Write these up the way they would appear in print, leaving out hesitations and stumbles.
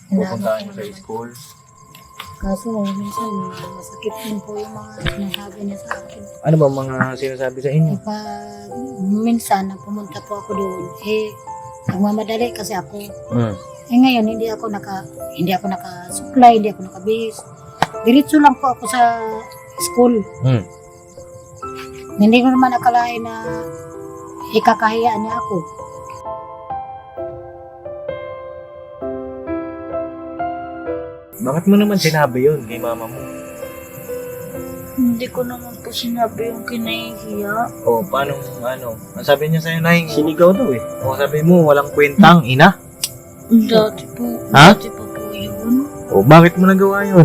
pupuntahan niyo sa school. Kaso minsan masakit din po yung mga sinasabi niya sa akin. Ano ba mga sinasabi sa inyo? Pag minsan na pumunta po ako doon, nagmamadali kasi ako. Ngayon hindi ako naka-supply, hindi ako nakabihis. Diretso lang po ako sa school. Hindi ko naman akalain na ikakahiyaan niya ako. Bakit mo naman sinabi yun kay mama mo? Hindi ko naman po sinabi yung kinahihiya. O, paano, ano? Ang sabi niya sa'yo, Nay, Sinigaw daw eh. o sabi mo, walang kwentang ina? Dati po. Ha? Dati pa po yun. O, bakit mo nagawa yun?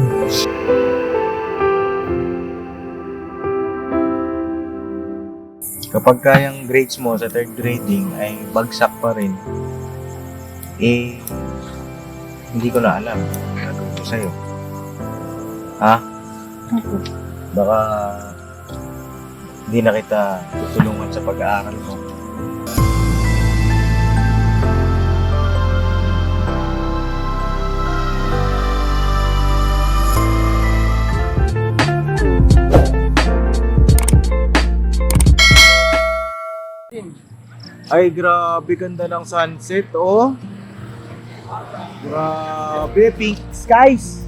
Kapag kayang grades mo sa third grading ay bagsak pa rin, hindi ko na alam ang gagawin ko sa'yo. Ha? Ako. Baka hindi na kita tutulungan sa pag-aaral mo. Ay, grabe ganda ng sunset, oh. Grabe, pink skies.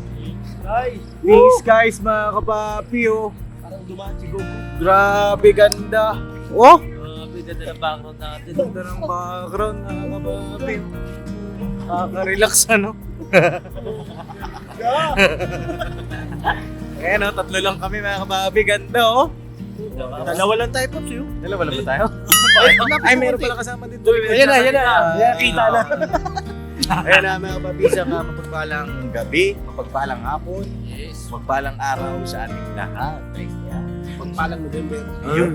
Pink skies, mga kapapi, oh. Parang dumaan si Goku. Grabe ganda. Oh, Grabe, ganda ng background natin. ganda ng background, mga kapapi. Nakaka-relax, ano? Ayan, oh, tatlo lang kami, mga kapapi. Ganda, oh. Dalawa lang tayo po siyo. Dalawa lang ba tayo? Ay, meron pala kasama dito. Ayan na, ayan na. Ayan, kita na. Ayan na, mga kapapi, sa mapagpalang gabi, mapagpalang hapon, mapagpalang araw sa ating lahat. Pagpalang November. Yun.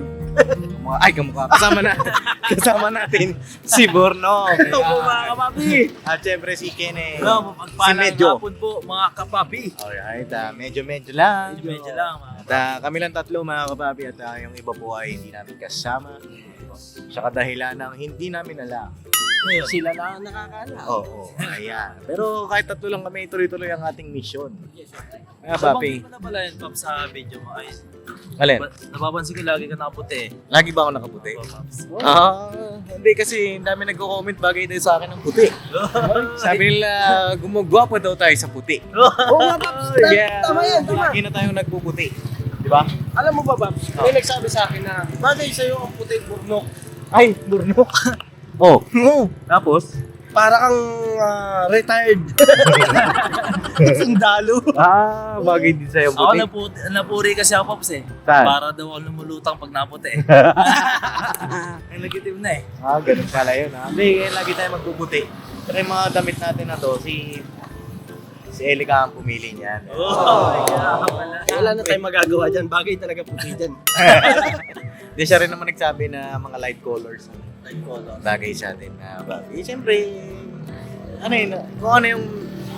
Ay, kamukha. Kasama natin si Borno. Ito po mga kapapi. At syempre si Kene. No, Si Medyo. hapon po mga kapapi. Alright, medyo lang. Medyo lang mga At kami lang tatlo, mga kapapi, at yung iba po ay hindi namin kasama. Sa kadahilan ng hindi namin alam. Sila lang ang nakakaalam. Oo, ayan. Pero kahit tatlo lang kami, tuloy-tuloy ang ating mission. Mga Sabang papi. mo na pala yun, Pop, sa video mo. Ay, Alin? napapansin ko lagi ka nakaputi eh. Lagi ba ako nakaputi? Pops. Hindi kasi ang dami nagko-comment bagay daw sa akin ng puti. Sabi nila, gumagwapo daw tayo sa puti. Oo nga, Pops. Yeah, Tama yan, tama. lagi na tayong nagpuputi. Di ba? Alam mo ba, Pops? May nagsabi sa akin na bagay sa'yo ang puting burnok. Ay, burnok. Oh, tapos? Para kang retired. Sundalo. Bagay din sa'yo Ako puti. napuri kasi ako, Pops eh. Saan? Para daw ako lumulutang pag naputi eh. Ang nagitim na eh. Ganun pala yun. Hindi, lagi tayo magpuputi. Pero yung mga damit natin na to, si Elika ang pumili niyan. Wala na tayong magagawa dyan. Bagay talaga puti dyan. Hindi siya rin naman nagsabi na mga light colors. Light color. Bagay sa atin na bagay. Siyempre, ano yun, kung ano yung,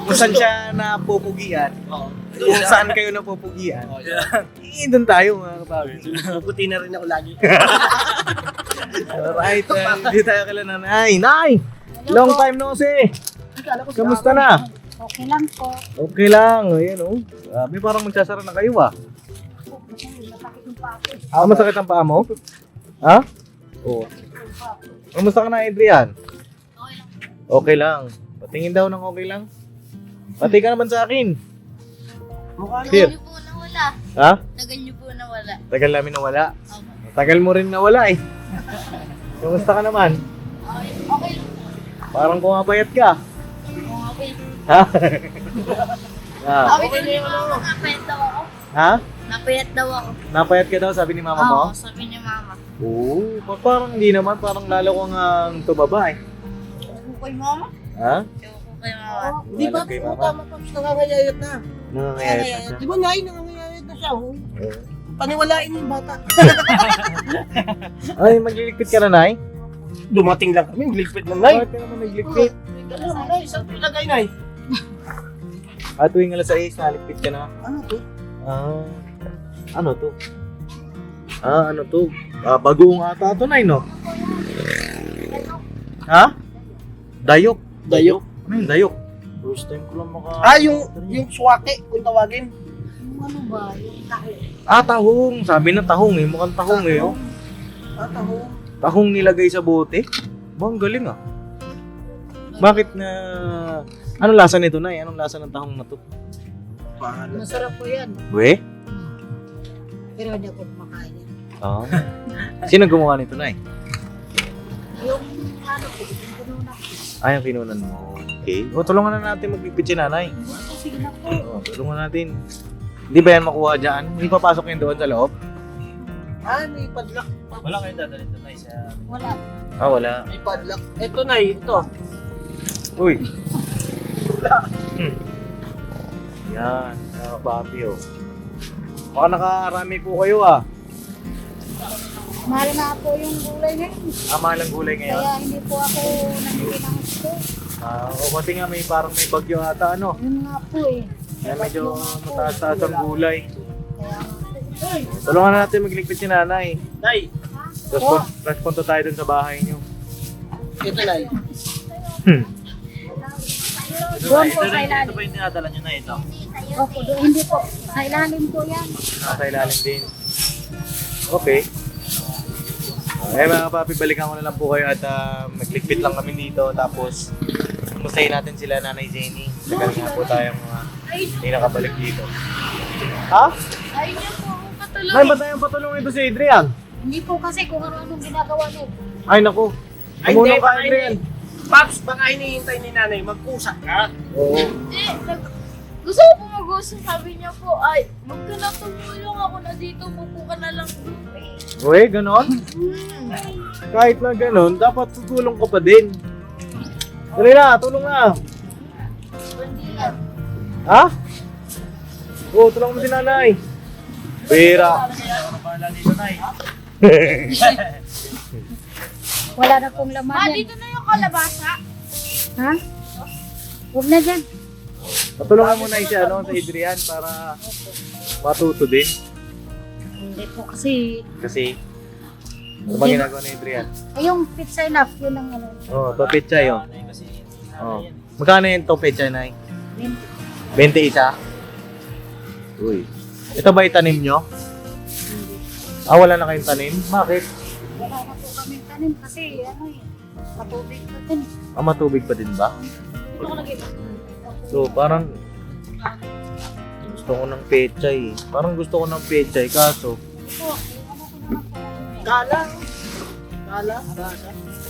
kung saan siya napupugian, kung saan kayo napupugian, doon tayo mga kapabi. Puti na rin ako lagi. Alright, hindi tayo kailan na, Nay! Long time no see! Kamusta na? Okay lang po. Okay lang, ayan oh. Sabi parang magsasara na kayo ah. Masakit yung pa ako. Masakit ang paa mo? Ha? Oo. Kamusta ka na, Adrian? Okay lang. Patingin daw ng okay lang. Pati ka naman sa akin. Here. Tagal niyo po nawala. Ha? Tagal niyo po nawala. Tagal namin nawala. Opo. Tagal mo rin nawala eh. Kamusta ka naman? Okay lang po. Parang kumapayat ka. Okay. Ha? Ah. Sabi ko ni mama, napayat daw ako. Ha? Napayat daw ako. Napayat ka daw, sabi ni mama mo? Oo, sabi ni mama. Oo. Parang hindi naman. Parang lalo kang tumaba eh. Ewan ko kay mama. Ha? Ewan ko kay mama. Di ba Walang kay po mama. tama Pops, nangangayayat na. Nangangayayat na siya. Di ba Nay, nangangayayat na siya? Oh. Oo. Paniwalain mo yung bata. Ay, magliligpit ka na, Nay? Dumating lang kami, ligpit ng Nay. Bakit ka naman nagligpit? Ano mo Nay, saan ilagay Nay? At tuwing alas 6, naligpit ka na. Ano to? Ano to? Ano to? Bagoong ata to, Nay, no? Ha? Dayok. Dayok. Ano yung dayok? First time ko lang Yung swake, kung tawagin. Yung ano ba, yung taho. tahong. Sabi na tahong eh. Mukhang tahong eh. Oh. Taho. Tahong nilagay sa bote. Ang galing ah. Bakit na... Anong lasa nito, Nay? Anong lasa ng tahong na to? Masarap po yan. We? Pero hindi ako kumakain yan. Oo. Sino gumawa nito, Nay? Yung ano po, yung kanuna. Ay, ang kinunan mo. Okay. O, tulungan na natin magpipit si nanay. Sige na po. O, tulungan natin. Hindi ba yan makuha dyan? Hindi papasok yun doon sa loob? May padlock. Wala kayo dadalhin doon ay sa... Wala. Ah, wala. May padlock. Ito na ito. Uy. Yan. Papi, oh. Baka nakarami po kayo, ah. Mahal nga po yung gulay ngayon. Mahal ang gulay ngayon. Kaya hindi po ako namili ng gusto. O, kasi nga may parang may bagyo ata, ano. Yun nga po eh. Kaya medyo mataas-taas ang gulay. Kaya Tulungan na natin magligpit si nanay. Nay, Tapos punta tayo dun sa bahay niyo. ito na. doon po sa Ito ilalim. ba yung dinadala nyo na ito? Opo, doon hindi po. Sa ilalim po yan. Nasa ilalim din. Okay. Mga papi, balikan ko na lang po kayo at magligpit lang kami dito. Tapos, kumustahin natin sila Nanay Jenny. Tagal nga po tayong hindi nakabalik dito. Ha? Ay niyo po akong katulong. Nay, ba tayong patulong ito si Adrian? Hindi po kasi kung ano-anong ginagawa niyo. Ay, naku. Ay, Tumulong hindi, ka, baka Adrian. Paps, baka hinihintay ni nanay. Magkusak ka. Oo. Gusto ko po mag-usap. Sabi niya po, ay, huwag ka na tumulong ako na dito. Pupo ka na lang. Uy, ganon? Kahit na ganon, dapat tutulong ko pa din. Dali na, tulong na. Ha? Oo, tulong mo si nanay. Pera. Ano ba lang dito na Wala na pong laman yan. Dito na yung kalabasa. Ha? Huwag na dyan. Patulungan mo na si Adrian para matuto din. Hindi po kasi Kasi, ano ba ginagawa ni Adrian? ay, yung pizza enough, yun ang ano. Oo, to pechay yun. Oo. Magkano yung to pechay na 20 isa? Uy. Ito ba itanim nyo? Ah, wala na kayong tanim? Bakit? Wala na po kami tanim kasi ano eh, matubig pa din. Ah, matubig pa din ba? Dito ko lagi. So, parang gusto ko ng pechay. Parang gusto ko ng pechay, kaso Ito, ano ko naman po. Kala.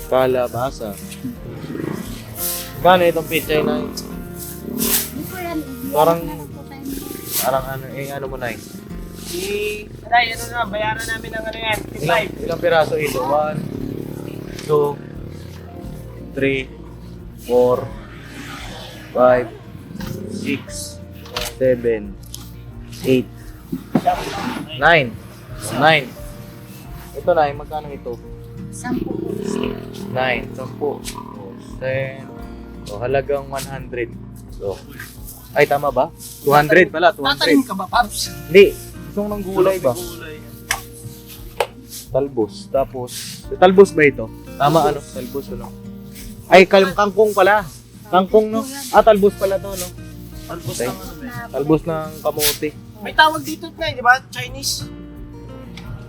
kalabasa. Gano itong pechay na Hindi po yan. Parang- Meron po tayo. parang ano mo na eh. Nay, ano na, bayaran namin ng ano yan. Ilang piraso ito? 1, 2, 3, 4, 5, 6, 7, 8, 9. 9. Ito na, magkano ito? 10 po. 9, 10. 10. So, halagang 100. So, ay, tama ba? 200 pala, 200. Tatanim ka ba, Paps? Hindi, gusto ko ng gulay ba? Talbos. Tapos, talbos ba ito? Tama ano? Talbos ano? Ay, kangkong pala. Kangkong no? Ah, talbos pala to no? Talbos Okay. ng ano ba yun? Talbos ng kamote. May tawag dito na, di ba? Chinese.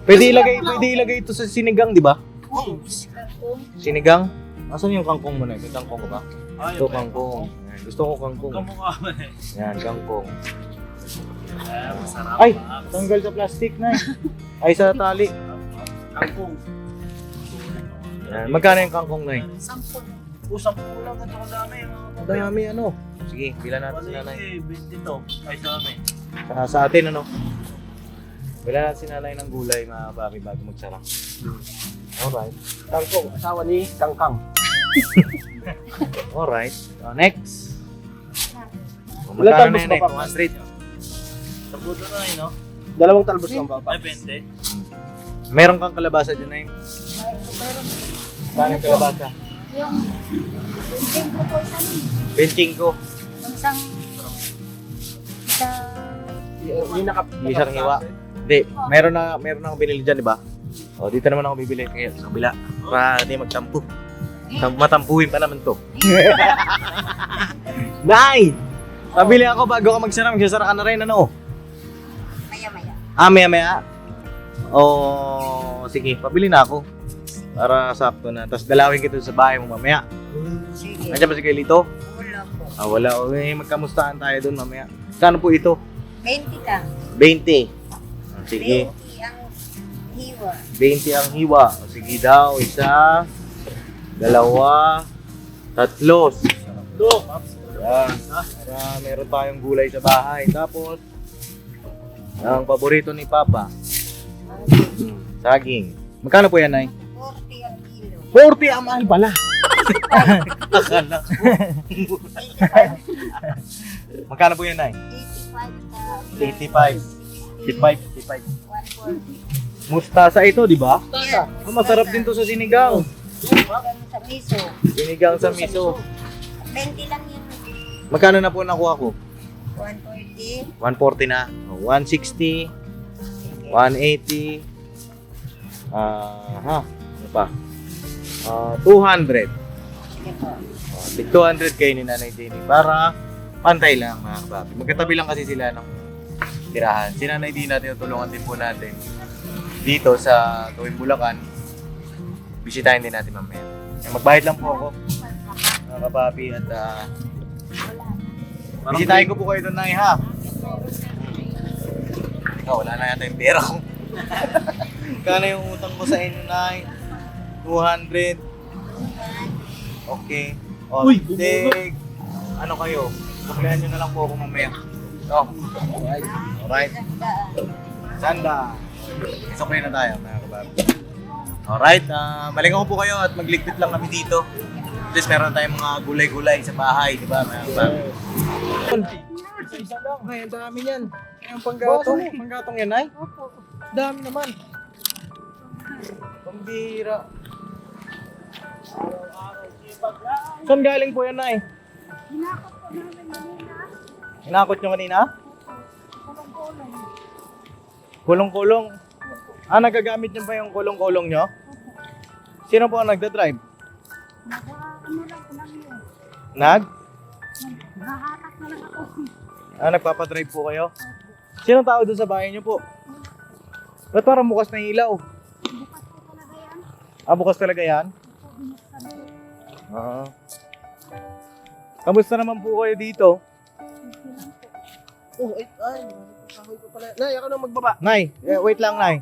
Pwede ilagay ito sa sinigang, di ba? Sinigang? Asan yung kangkong mo na? May kangkong ka ba? Ay, Ito, kangkong. Ayan, gusto ko kangkong. Kamukha mo na Yan, kangkong. Masarap. Ay, tanggal sa plastic na Ay, sa tali. Kangkong. Yan, magkano yung kangkong na 10. Usap ko lang ito kung dami. Ang dami ano. Sige, bilan natin si nanay. 20 to. Ay, dami. Sa atin ano. Bilan natin si nanay ng gulay mga papi bago magsara. Alright. Kangkong, asawa ni Kangkang. Alright. So, next. O, Ilan magkano na talbos yun ba, eh? Papa? 100. Sa puto na yun, no? Dalawang talbos lang ba, Ay, Paps? 20. Meron kang kalabasa dyan na yun. Meron. Magkano yung kalabasa? Yung 20 po isa nun. 25. Yung isang Yung Isang hiwa. Hindi, meron na akong binili dyan, di ba? O, dito naman ako bibili. Kaya sa kabila. Para hindi magtampo. Matampuhin pa naman to. Nay! Pabili ako bago ka magsara. Magsasara ka na rin, ano? Maya-maya. Maya-maya? Oh, sige, pabili na ako. Para sakto na. Tapos dalawin kita sa bahay mo mamaya. Sige. Nandiyan ba si Kailito? Wala po. Wala. Okay, magkamustahan tayo doon mamaya. Kano po ito? 20 ka. 20. Sige. 20 ang hiwa. 20 ang hiwa. O, sige daw. Isa, dalawa, tatlo. Yan. Para meron tayong gulay sa bahay. Tapos, ang paborito ni Papa. Saging. Magkano po yan, Nay? 40 ang kilo. 40 ang mahal pala. Akala ko. Magkano po yan, Nay? 85 ka. 85. 85. 140. Mustasa ito, di ba? Yeah, Masarap din to sa sinigang. Sa miso. Sinigang sa miso. 20 lang yun. Magkano na po nakuha ko? 140. 140 na. 160. 180. Ano pa? 200. Sige po. 200 kayo ni Nanay Jenny para pantay lang mga kababi. Magkatabi lang kasi sila ng tirahan. Si Nanay Dina, tinutulungan din po natin dito sa Tuwing Bulacan. Bisitahin din natin mamaya. Magbayad lang po ako mga kababi at bisitahin ko po kayo doon, Nay, ha? Wala na yata yung pera ko. Kano yung utang ko sa inyo, Nay? 200. Okay. Uy, Dig. Ano kayo? Suklihan nyo na lang po ako mamaya. Alright. Sanda. Isukli na tayo, mga kababi. Alright. Malingaw po kayo at magligpit lang kami dito. At least meron tayong mga gulay-gulay sa bahay, di ba, mga kababi? Isa lang. Ay, ang dami yan. Ang panggatong. Panggatong yan, ay? Dami naman. Pambira. Saan galing po yan, Nay? Hinakot nyo kanina? Kulong-kulong. Nagagamit nyo ba yung kulong-kulong nyo? Sino po ang nagda-drive? Nag? Nagpapadrive po kayo? Sinong tao doon sa bahay nyo po? Ba't parang bukas na ilaw? Bukas talaga yan? Kamusta naman po kayo dito? kahoy ko pala. Nay, ako nang magbaba. Nay, wait lang, Nay.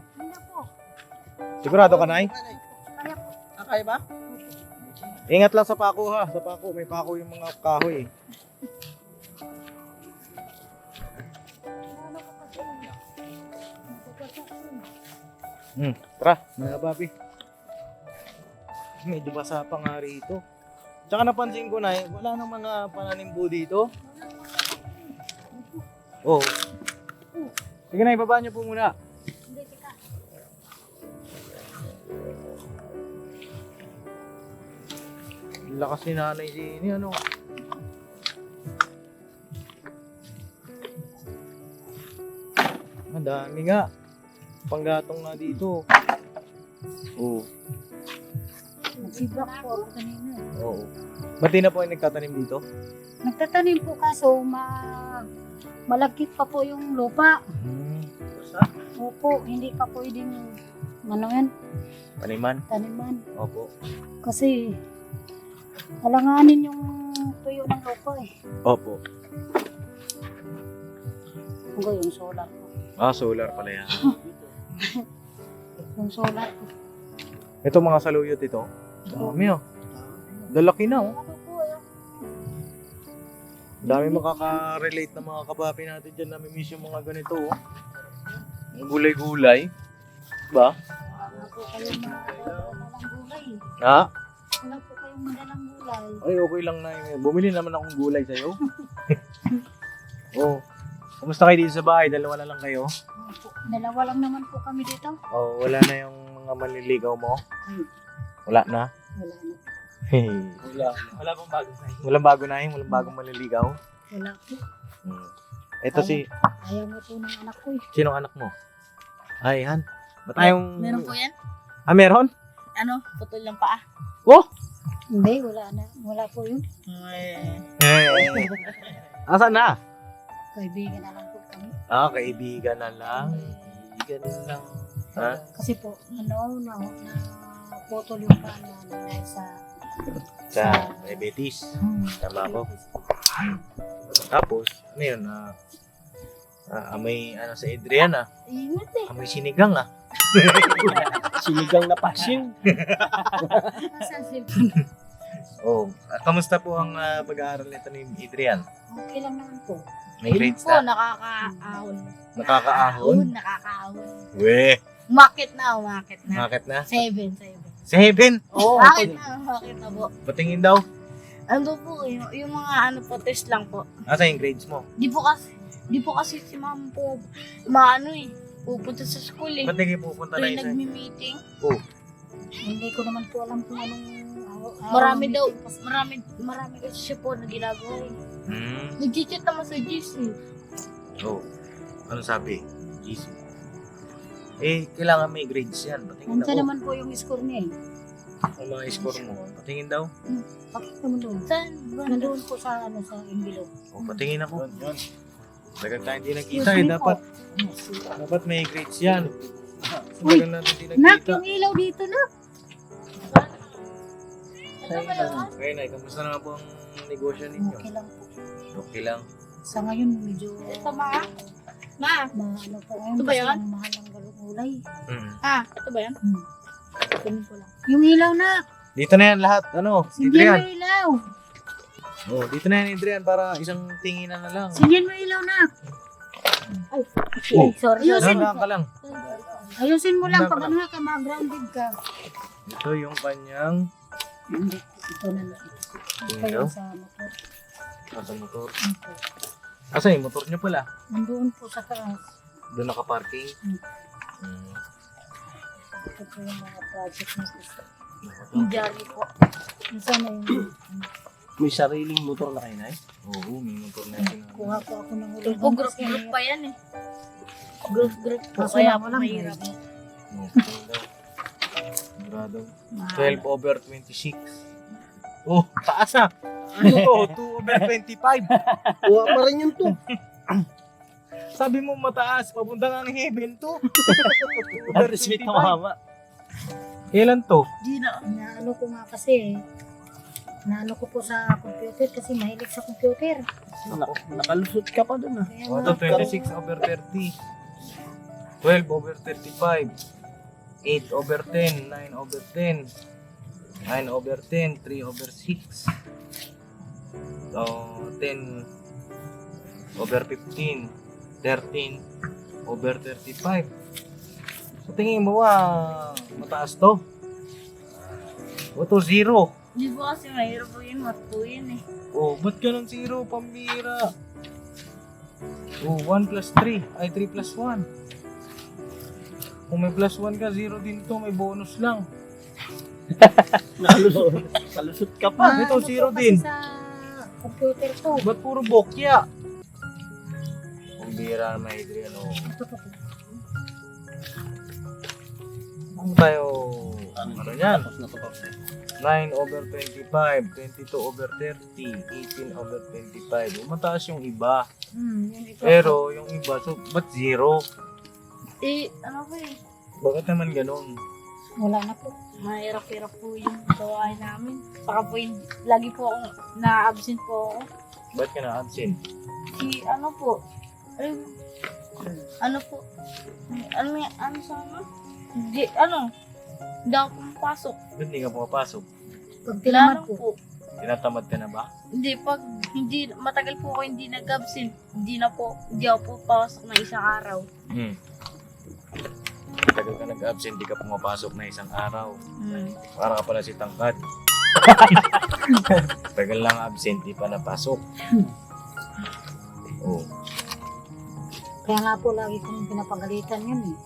Sigurado ka, Nay? Kaya ba? Ingat lang sa pako, ha. Sa pako, may pako yung mga kahoy. Tara, mga babi. Medyo basa pa nga rito. Tsaka napansin ko, Nay, wala nang mga pananimbo dito. Oh. Sige, Nay, baba niyo po muna. Lakas ni Nanay Jenny, ano? Ang dami nga. Panggatong nga dito. Oo. Nagsibak po ako kanina. Oo. Ba't di na po ay nagtatanim dito? Nagtatanim po kaso malagkit pa po yung lupa. Opo, hindi pa pwedeng Paniman? taniman. Opo. Kasi alanganin yung tuyo ng lupa eh. Opo. Hanggang yung solar ko. Solar pala yan. Yung solar ko. Ito mga saluyot ito. Dami, oh. Dalaki na, oh. Ano po eh. Dami makaka-relate na mga kabapi natin dyan. Namimiss yung mga ganito, oh. Ang gulay-gulay. Ba? Wala po kayong madalang gulay. Ha? Wala po kayong madalang gulay. Ay, okay lang na yun. Bumili naman akong gulay sa'yo. Oh. Kumusta kayo dito sa bahay? Dalawa na lang kayo? Opo, dalawa lang naman po kami dito. Oh, wala na yung mga manliligaw mo? Wala na? Wala na. Wala pong bago sa Walang bago na yun? Walang bagong manliligaw? Wala po. Ito si... Ayaw mo po ng anak ko eh. Sinong anak mo? Ay, Han. Ba't tayong... Meron po yan? Meron? Ano? Putol ng paa. Oh! Hindi, wala na. Wala po yun. Asan na? Kaibigan na lang po kami. Kaibigan na lang. Kaibigan na lang. Ha? Kasi po, na photo yung kanya dahil sa... Sa diabetes. Tama ko. Tapos, ano yun? Amoy ano sa Adrian Ingat eh. Amoy sinigang Sinigang na passion. Nasa cellphone. Kamusta po ang pag-aaral nito ni Adrian? Okay lang naman po. May grades Po, na? nakakaahon. Nakakaahon? Nakakaahon. Weh! Umakit na. Bakit na? 7. 7? Oo. Bakit na po? Patingin daw. Ano po, yung mga ano po, test lang po. Asa yung grades mo? Di po kasi si ma'am po, pupunta sa school eh. Ba't di kayo pupunta na Tuwing isa? nagmi-meeting. Hindi ko naman po alam kung anong... Marami daw, marami kasi siya po na ginagawa eh. Hmm. Nag-chat naman sa GC. Ano sabi? GC. Kailangan may grades yan. Patingin Nandiyan daw. naman po yung score niya eh. Ang mga score mo. Patingin daw. Pakita mo doon. Saan ba? Nandoon po sa envelope. Patingin ako. Yun. Tagal tayo hindi nakita eh. Dapat may grades yan. Uy, Tagal natin hindi Nak, nakita. yung ilaw dito na. Ano ba yun? Okay na, kamusta na nga po ang negosyo ninyo? Okay lang po. Okay lang. Sa ngayon, medyo... Ito ma? Ma? Ano po ngayon, Ito ba kasi yan? ang mahal ng gulay. Ito ba yan? Kunin ko lang. Yung ilaw na! Dito na yan lahat. Ano? Sindihan Adrian. mo yung ilaw! Dito na yan Adrian para isang tinginan na lang. Sindihan mo yung ilaw na! Ay, sorry. Dahan ka lang. Ayusin mo lang Handa ka pag ano ka, ma-grounded ka. Ito yung kanyang Hindi, ito na lang. Ito ilaw. yung sa motor. Sa motor. Ito. Asa yung motor niya pala? Nandoon po sa taas. Doon nakaparking. Ito po yung mga project na gusto. yung diary po. Nasaan na yung... May sariling motor na kayo na eh. Oo, may motor na yan. Kuha po ako ng ulo. Ito po, group pa yan eh. Group po. Kaso Kaya lang po walang mahirap. Sigurado. 12 over 26. Taas Ano to? 2 over 25. Kuha pa rin yun to. Sabi mo mataas, papunta nga ng heaven to. At sweet na mama. Kailan to? Di na. Naano ko nga kasi, naano ko po sa computer kasi mahilig sa computer. Nakalusot ka pa dun ah. Kaya Ito, nga, 26 over 30. 12 over 35. 8 over 10. 9 over 10. 9 over 10. 3 over 6. So, 10 over 15. 13 over 35. So, tingin mo mataas to? O to, 0. Di po kasi mahirap po yun. Mat po yun eh. Ba't ganun 0? Pambira. 1 plus 3. Ay, 3 plus 1. Kung may plus 1 ka, 0 din to. May bonus lang. Nakalusot ka pa. Ito, naano 0 ko kasi din. sa computer to. Ba't puro bokya? Pambira naman, Adrian. Ito po. Ano tayo? Ano yan? Tapos na to pa. 9 over 25, 22 over 30, 18 over 25. Mataas yung iba. Yung ito. Pero yung iba, so ba't 0? Ano po eh. Bakit naman ganun? Wala na po. Mahirap-hirap po yung gawain namin. Saka po yung, lagi po ako na-absent po ako. Ba't ka na-absent? Ano po, hindi ako pumapasok. Ba't hindi ka pumapasok? Pag Kailangan tinamad po. po. Tinatamad ka na ba? Hindi, matagal po ako hindi nag-absent. Hindi ako po papasok na isang araw. Tagal ka nag-absent, di ka pumapasok na isang araw. Para ka pala si Tangkad. Tagal lang absent, di pa napasok. Kaya nga po lagi kong pinapagalitan yun eh.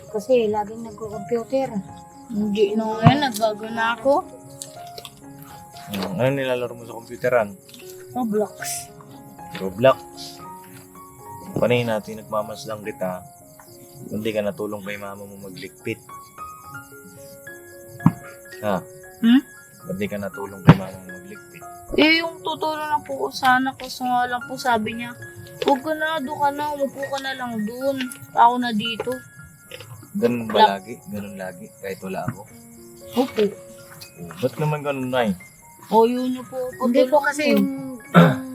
Kasi laging nagko-computer. Hindi na ngayon, nagbago na ako. Ano nilalaro mo sa computeran? Roblox. Roblox. Panay natin, nagmamaslang kita. Hindi ka natulong kay mama mo maglikpit. Ha? Ba't di ka natulong kay mama magligpit? Eh, yung tutulong lang po ko sana. Kaso nga lang po sabi niya, huwag ka na, doon ka na, umupo ka na lang doon. Ako na dito. Ganun ba lagi? Ganun lagi? Kahit wala ako? Opo. Oh, ba't naman ganun, Nay? O, yun yung po. Hindi po kasi yung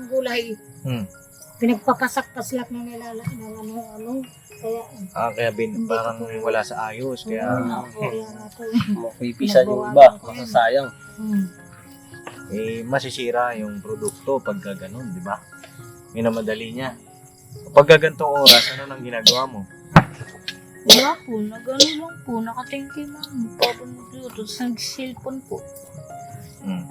gulay, Hmm. pinagpapasak-paslak na nila ng ano. Kaya, Kaya Hindi parang ko po- wala sa ayos. Kaya kaya nga po. Mapipisan yung iba, masasayang. masisira yung produkto pagka ganun, di ba? Yun ang madali niya. Pagka ganitong oras, ano nang ginagawa mo? Wala po, nag-ano lang po, nakatingin kay mama. Papanood po, tapos nag-cellphone po. Hmm.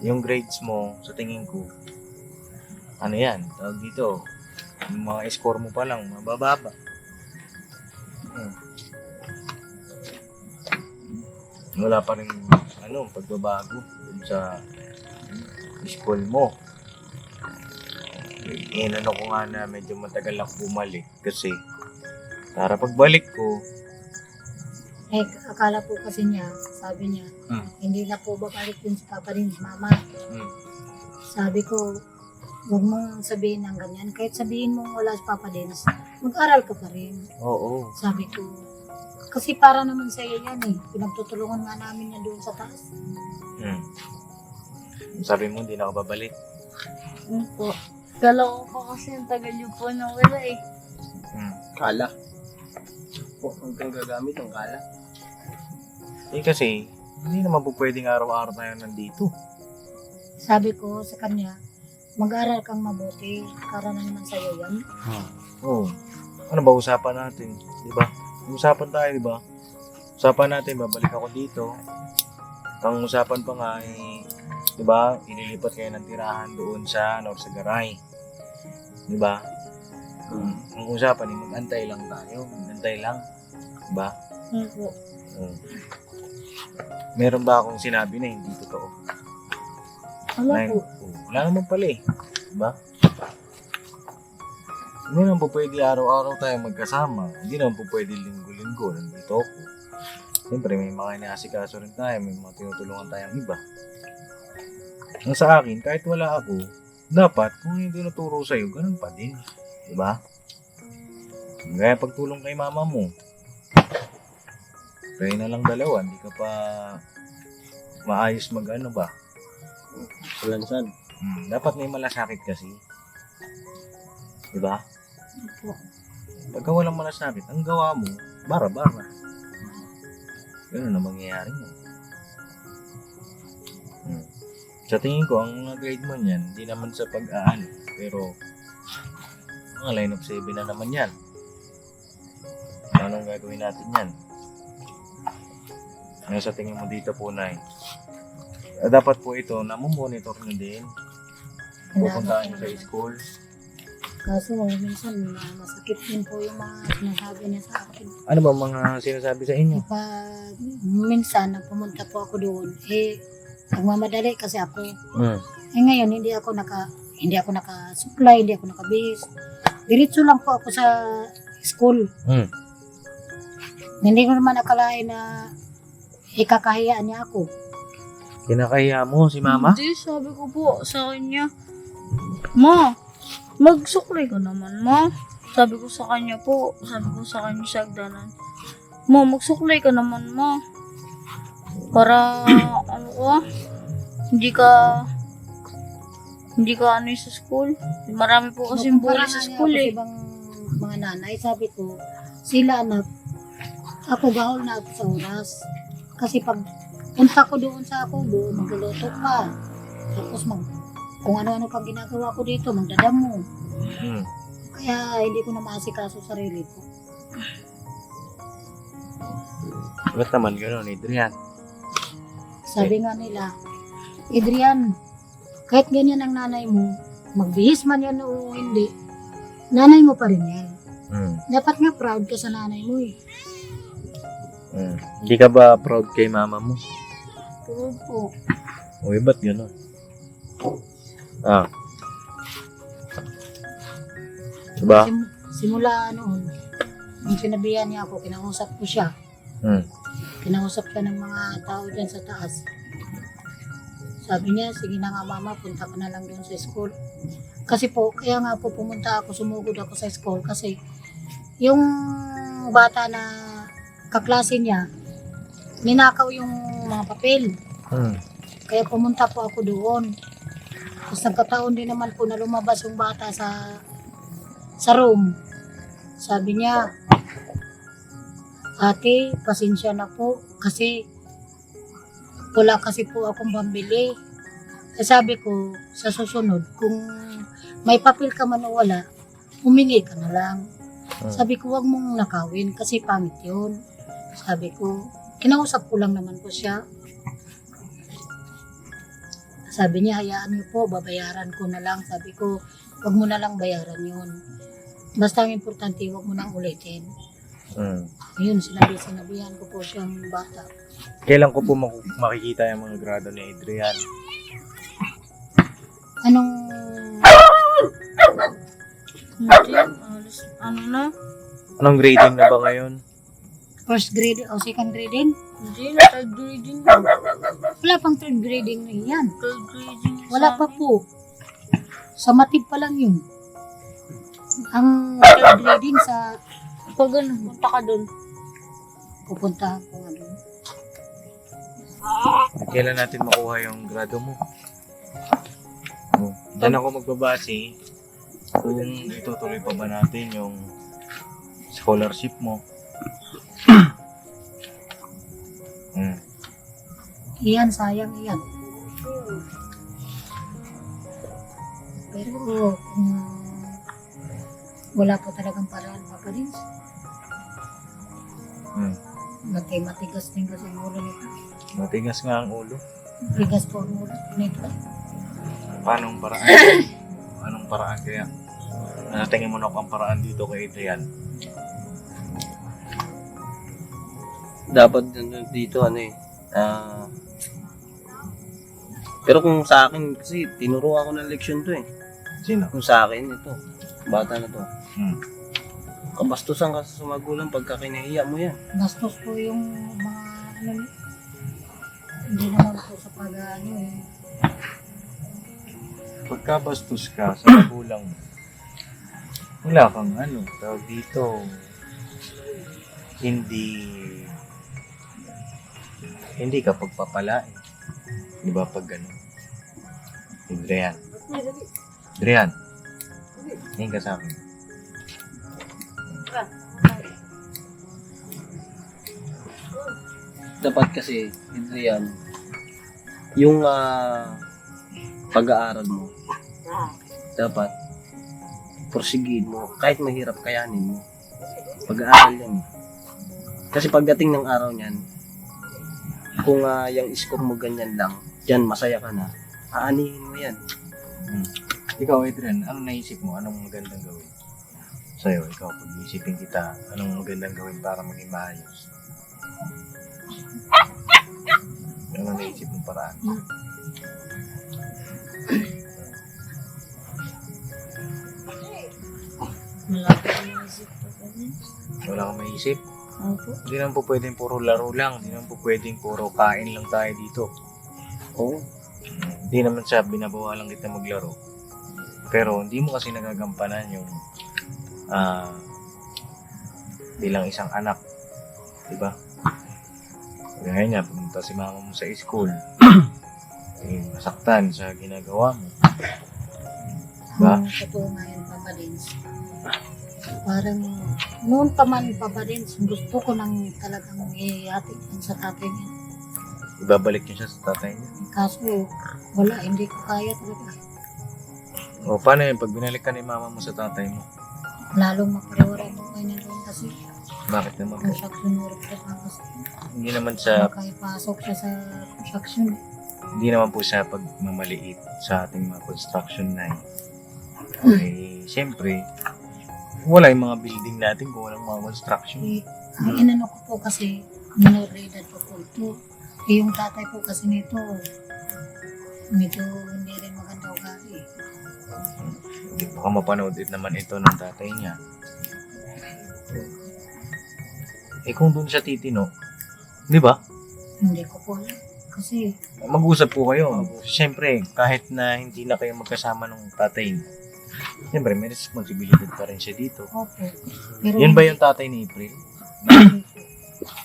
Yung grades mo, sa tingin ko, ano yan, tawag dito, yung mga score mo pa lang, mabababa. Hmm. Wala pa rin, pagbabago dun sa school mo. Inano ko nga na medyo matagal ako bumalik kasi para pagbalik ko, Eh, akala po kasi niya, sabi niya, hindi na po babalik yun si Papa rin, si Mama. Sabi ko, huwag mong sabihin ng ganyan. Kahit sabihin mong wala si Papa Dens, mag-aral ka pa rin. oo. Sabi ko, kasi para naman sa'yo yan eh. Pinagtutulungan nga namin yan doon sa taas. Sabi mo, hindi na ako babalik. Ano po? Kala ko pa kasi ang tagal niyo po nang wala eh. Kala. Po, huwag kang gagamit ng kala. Kasi, hindi naman po pwedeng araw-araw tayo nandito. Sabi ko sa kanya, mag-aral kang mabuti. Para na naman sa'yo yan. Oo. Ano ba usapan natin? Di ba? Usapan tayo, di ba? Usapan natin, babalik ako dito. Ang usapan pa nga di ba, ililipat kayo ng tirahan doon sa Garay. Di ba? Ang usapan mag-antay lang tayo. Mag-antay lang. Di ba? Ano po? Meron ba akong sinabi na hindi totoo? Wala po. Wala naman pala eh. Diba? Hindi naman po pwede araw-araw tayo magkasama. Hindi naman po pwede linggo-linggo. Nandito ako. Siyempre may mga inaasikaso rin tayo. May mga tinutulungan tayong iba. Ang sa akin, kahit wala ako, dapat kung hindi tinuturo sa'yo, ganun pa din. Diba? Gaya pagtulong kay mama mo. Kayo na lang dalawa. Hindi ka pa maayos mag-ano ba? Lansan. Dapat may malasakit kasi. Diba? Opo. Pagka walang malasakit, ang gawa mo, bara-bara. Ganun na mangyayari mo. Sa tingin ko, ang mga grade mo niyan, hindi naman sa pag-aan. Pero, mga line of 7 na naman yan. Anong gagawin natin yan? Ngayon sa tingin mo dito po, Nay. Dapat po ito, namumonitor nyo din. Pupuntahan nyo sa school. Kaso minsan masakit din po yung mga sinasabi niya sa akin. Ano ba mga sinasabi sa inyo? Pag minsan nang pumunta po ako doon, nagmamadali kasi ako. Ngayon hindi ako nakasuklay, hindi ako nakabihis. Diretso lang po ako sa school. Hindi ko naman akalain na ikakahiyaan niya ako. Kinakahiya mo si Mama? Hindi, sabi ko po sa kanya, Ma, magsuklay ka naman, Ma. Sabi ko sa kanya sa hagdanan, Ma, magsuklay ka naman, Ma. Para, hindi ka ano sa school. Marami po kasi bully sa school eh. Ibang mga nanay, sabi ko, sila anak, ako bawal na ako sa oras. Kasi pag punta ko doon sa kubo, magluluto pa. Tapos kung ano-ano pang ginagawa ko dito, magdadamo. Kaya hindi ko na maasikaso sarili ko. Ba't naman gano'n, Adrian? Sabi nga nila, Adrian, kahit ganyan ang nanay mo, magbihis man yan o hindi, nanay mo pa rin yan. Dapat nga proud ka sa nanay mo eh. Hindi ka ba proud kay Mama mo? Pero po, Uy, ba't gano'n? Diba? Simula noon, nung sinabihan niya ako, kinausap ko siya. Kinausap siya ng mga tao dyan sa taas. Sabi niya, sige na nga mama, punta ka na lang doon sa school. Kasi po, kaya nga po pumunta ako, sumugod ako sa school kasi yung bata na kaklase niya, ninakaw yung mga papel. Kaya pumunta po ako doon. Tapos nagkataon din naman po na lumabas yung bata sa room. Sabi niya, ate, pasensya na po kasi wala kasi po akong pambili. Eh, sabi ko, sa susunod, kung may papel ka man o wala, humingi ka na lang. Sabi ko, wag mong nakawin kasi pangit yun. Sabi ko, kinausap ko lang naman po siya. Sabi niya, hayaan niyo po, babayaran ko na lang. Sabi ko, wag mo na lang bayaran yun. Basta ang importante, wag mo nang ulitin. Ayun, sinabihan ko po siyang bata. Kailan ko po makikita yung mga grado ni Adrian? Anong, Hindi, alas, ano na? Anong grading na ba ngayon? first grade o second grading? Hindi, na third grading na. Wala pang third grading na yan. Third grading na Wala sa pa amin. po. Sa matib pa lang yun. Ang third grading sa Pag ano, punta ka doon. pupuntahan ko nga doon. Kailan natin makuha yung grado mo? Diyan ako magbabase kung itutuloy pa ba natin yung scholarship mo. Iyan, sayang iyan. Pero wala po talagang paraan pa pa din. Matigas din kasi ang ulo nito. Matigas nga ang ulo. Matigas po ang ulo nito. Paanong paraan? Anong paraan kaya? Tingin mo na kung ang paraan dito kay Adrian. Dapat dito pero kung sa akin kasi tinuro ako ng leksyon to eh. Sino? Kung sa akin ito, bata na to. Hmm. Kabastusan ka sa magulang pagka kinahiya mo yan. Bastos po yung mga hindi naman po sa pag-ano eh. Pagkabastos ka sa magulang mo, wala kang tawag dito, hindi ka pagpapalain. Di ba pag gano'n? Adrian. Tingin ka sa akin. Dapat kasi, Adrian, yung pag-aaral mo, dapat porsigiin mo. Kahit mahirap, kayanin mo. Pag-aaral yan. Kasi pagdating ng araw niyan, kung yung score mo ganyan lang, dyan masaya ka na, aanihin mo yan. Ikaw, Adrian, anong naisip mo? Anong magandang gawin? Sa'yo, ikaw, pag-iisipin kita, anong magandang gawin para maging maayos? Anong naisip mong paraan? Malapit na isip ko pa din. Wala kang maisip? Opo. Hindi naman po pwedeng puro laro lang. Hindi naman po pwedeng puro kain lang tayo dito. Oo. Hindi naman siya binabawalan kita maglaro. Pero hindi mo kasi nagagampanan yung bilang isang anak. Diba? Kaya niya, pumunta si mama mo sa school. Masaktan sa ginagawa mo. Diba? Totoo nga yun, Papa Dins. Parang noon pa man, Papa Dins, gusto ko nang talagang ihatid sa tatay niya. Ibabalik niyo siya sa tatay niya. Kaso wala, hindi ko kaya talaga. O paano yun? Pag binalik ka ni mama mo sa tatay mo, Lalong maparewaran mo kayo na doon kasi bakit naman po? construction work siya pa kasi. Hindi naman siya, Makapasok siya sa construction. hindi naman po siya pagmamaliit sa ating mga construction na eh, siyempre, wala yung mga building natin kung walang mga construction. Ang inano ko po kasi, minor de edad po po ito. Eh, yung tatay po kasi nito, medyo hindi rin maganda ugali. Baka mapanood din naman ito ng tatay niya. Eh kung doon siya titino, Di ba? Hindi ko po alam. Kasi, Mag-usap po kayo. Siyempre, kahit na hindi na kayo magkasama ng tatay niyo, siyempre, may responsibilidad pa rin siya dito. opo. Pero, Yan ba yung tatay ni April? hindi po.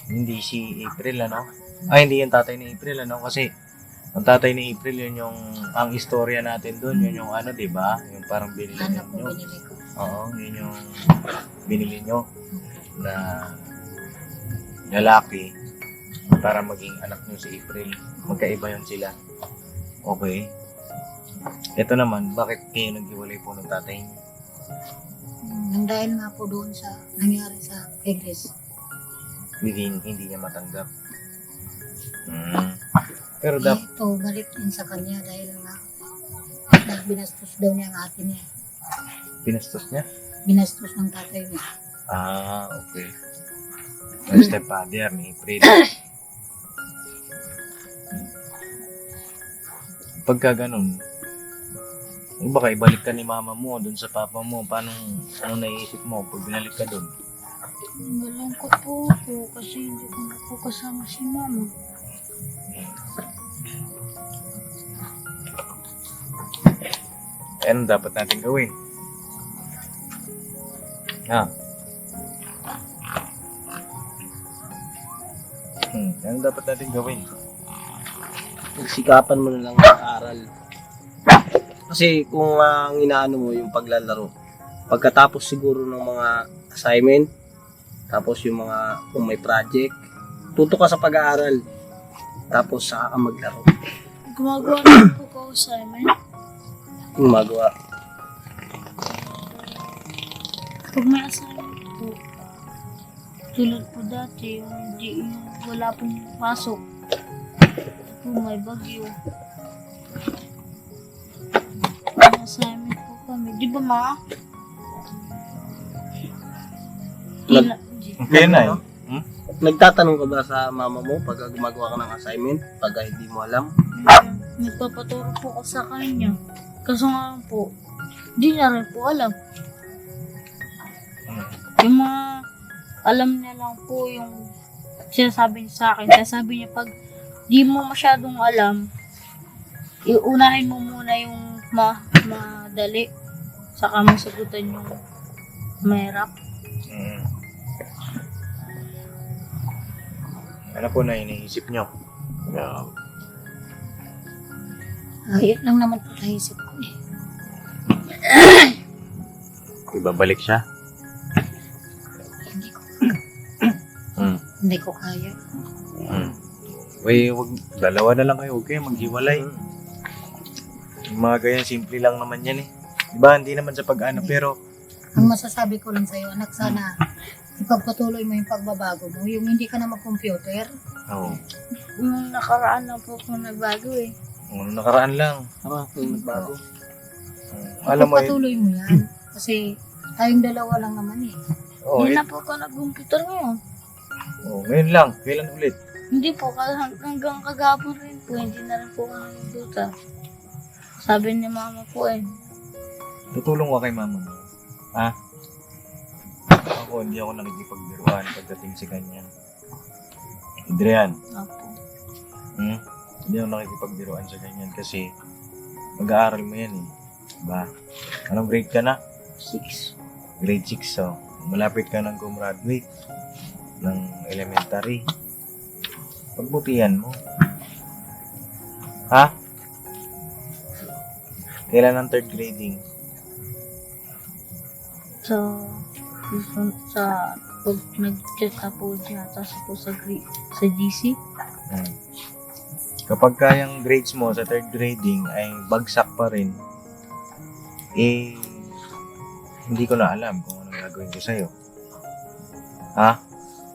Hindi si April, ano? Hindi yung tatay ni April, ano? Kasi, ang tatay ni April, yun yung, ang istorya natin doon, yun yung ano, di ba? Yung parang binili Anak po nyo. binili ko. Oo, yun yung binili nyo na lalaki para maging anak nyo si April. Magkaiba yun sila. Okay. Ito naman, bakit kayo naghiwalay po ng tatay niyo? Nang dahil nga po doon sa nangyari sa Iglesia. Hindi niya matanggap. Pero Ito, balik din sa kanya dahil nga binastos daw niya ang ate niya. pinastos niya? Binastos ng tatay niya. Okay. Ang stepfather ni April. Pagka ganun, baka ibalik ka ni mama mo dun sa papa mo. Ano naiisip mo pag binalik ka dun? Malungkot po ako kasi hindi ko na po kasama si mama. Anong dapat natin gawin? Anong dapat natin gawin? Pagsikapan mo na lang mag-aral. Kasi kung ang inaano mo yung paglalaro, pagkatapos siguro ng mga assignment, tapos yung mga kung may project, tuto ka sa pag-aaral. Tapos saka ka maglaro. Gumagawa na po ko assignment. Yung magawa. Pag may assignment po, tulad po dati, yung wala pong pasok. Kung may bagyo. May assignment po kami. Di ba ma? Kaya na eh. Nagtatanong ka ba sa mama mo pag gumagawa ka ng assignment? Pag hindi mo alam? Nagpapaturo po ako sa kanya. Kaso nga po, di niya rin po alam. Yung mga alam niya lang po yung sinasabi niya sa akin. Sinasabi niya pag di mo masyadong alam, iunahin mo muna yung madali. Saka mo sagutan yung mahirap. Ano po na iniisip nyo? Ayun lang naman po naisip ko eh. Ibabalik siya? Hindi ko, Hmm. hindi ko kaya. Dalawa na lang kayo. Huwag kayo maghiwalay. Yung mga ganyan, simple lang naman yan eh. Diba, hindi naman sa pag-ano, pero Ang masasabi ko lang sa'yo, anak, sana ipagpatuloy mo yung pagbabago mo. Yung hindi ka na mag-computer. Yung nakaraan lang po kung nagbago eh. Nakaraan lang. Yung nagbago. Alam mo Pagpatuloy mo yan. Kasi tayong dalawa lang naman eh. Hindi na po ako nag-computer ngayon. Ngayon lang. Kailan ulit? Hindi po, hanggang kagabon rin po, hindi na rin po ako nag-computer. Sabi ni mama po eh. Tutulong ka kay mama mo. Ako, hindi ako nakikipagbiruan pagdating sa kanya. Adrian, Apo. hindi ako nakikipagbiruan sa ganyan kasi mag-aaral mo yan eh. Diba? Anong grade ka na? 6. Grade 6, so malapit ka nang gumraduate ng elementary. Pagbutihan mo. Kailan ang third grading? So, pag nag-check na po siya, tapos po sa GC, Kapag kayang grades mo sa third grading ay bagsak pa rin, hindi ko na alam kung anong gagawin ko sa'yo.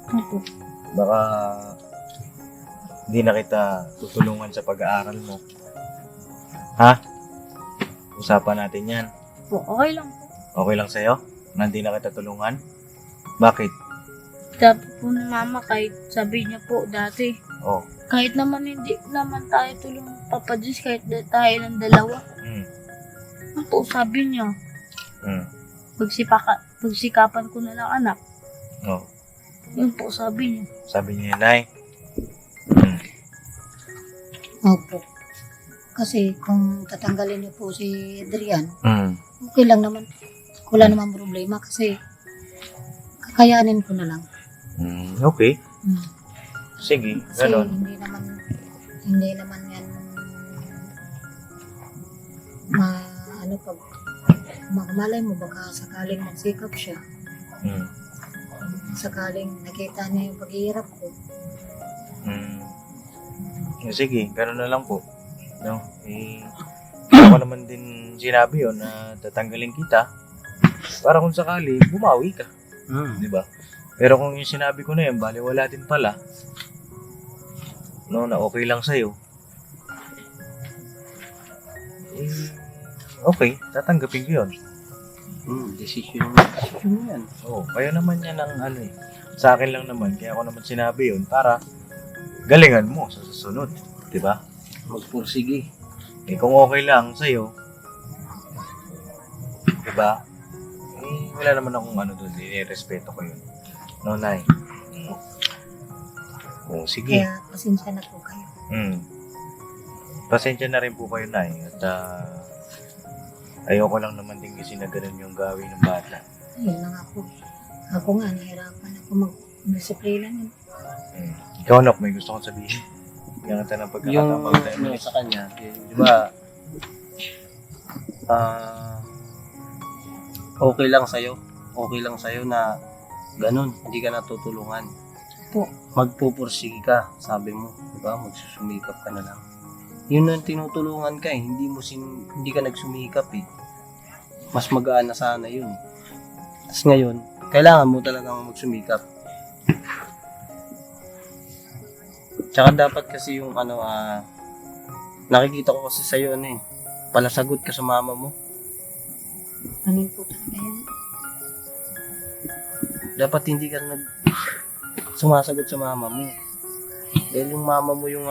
Opo. Baka hindi na kita tutulungan sa pag-aaral mo. Usapan natin yan. Po, okay lang po. Okay lang sa'yo? Na hindi na kita tulungan? Bakit? Sabi po ni mama, kahit sabi niya po dati, Oh. kahit naman hindi naman tayo tulong papadis, kahit tayo ng dalawa. Ano po, sabi niya, pagsikapan ko na lang anak. Oh. Yun po, sabi niya. Sabi niya, Nay, Opo. Kasi kung tatanggalin niyo po si Adrian, Mm. okay lang naman. Wala naman problema kasi kakayanin ko na lang. Okay. Mm. Sige, Kasi ganon. hindi naman yan ano pag magmalay mo baka sakaling magsikap siya, Mm. sakaling nakita niya yung paghihirap ko. Mm. Sige, ganon na lang po. No? Ako naman din sinabi yun na tatanggalin kita para kung sakali, bumawi ka. Di ba? Pero kung yung sinabi ko na yan, baliwala din pala. No, na okay lang sa'yo. Okay, tatanggapin ko yun. Decision mo yan. Oo, kaya naman yan ang ano eh. Sa akin lang naman, kaya ako naman sinabi yun para galingan mo sa susunod. Di ba? Magpursige. Kung okay lang sa'yo, di ba? Wala naman akong ano doon, respeto ko yun. No, Nay. Sige. Kaya pasensya na po kayo. Pasensya na rin po kayo, Nay. At ayoko lang naman din kasi na ganun yung gawin ng bata. Ayun lang ako. Ako nga, nahirapan ako mag-disiplina yun. Ikaw, Nok, may gusto kong sabihin. Kaya nga ng Yung pagkakataon tayo sa kanya, di ba, okay lang sa'yo na ganun, hindi ka natutulungan. Po. Magpupursige ka, sabi mo, di ba, magsusumikap ka na lang. Yun ang tinutulungan ka eh, hindi ka nagsumikap eh. Mas magaan na sana yun. Tapos ngayon, kailangan mo talagang magsumikap. Tsaka dapat kasi yung nakikita ko kasi sa'yo palasagot ka sa mama mo. Ganun po talaga yan. Dapat hindi ka sumasagot sa mama mo. Dahil yung mama mo yung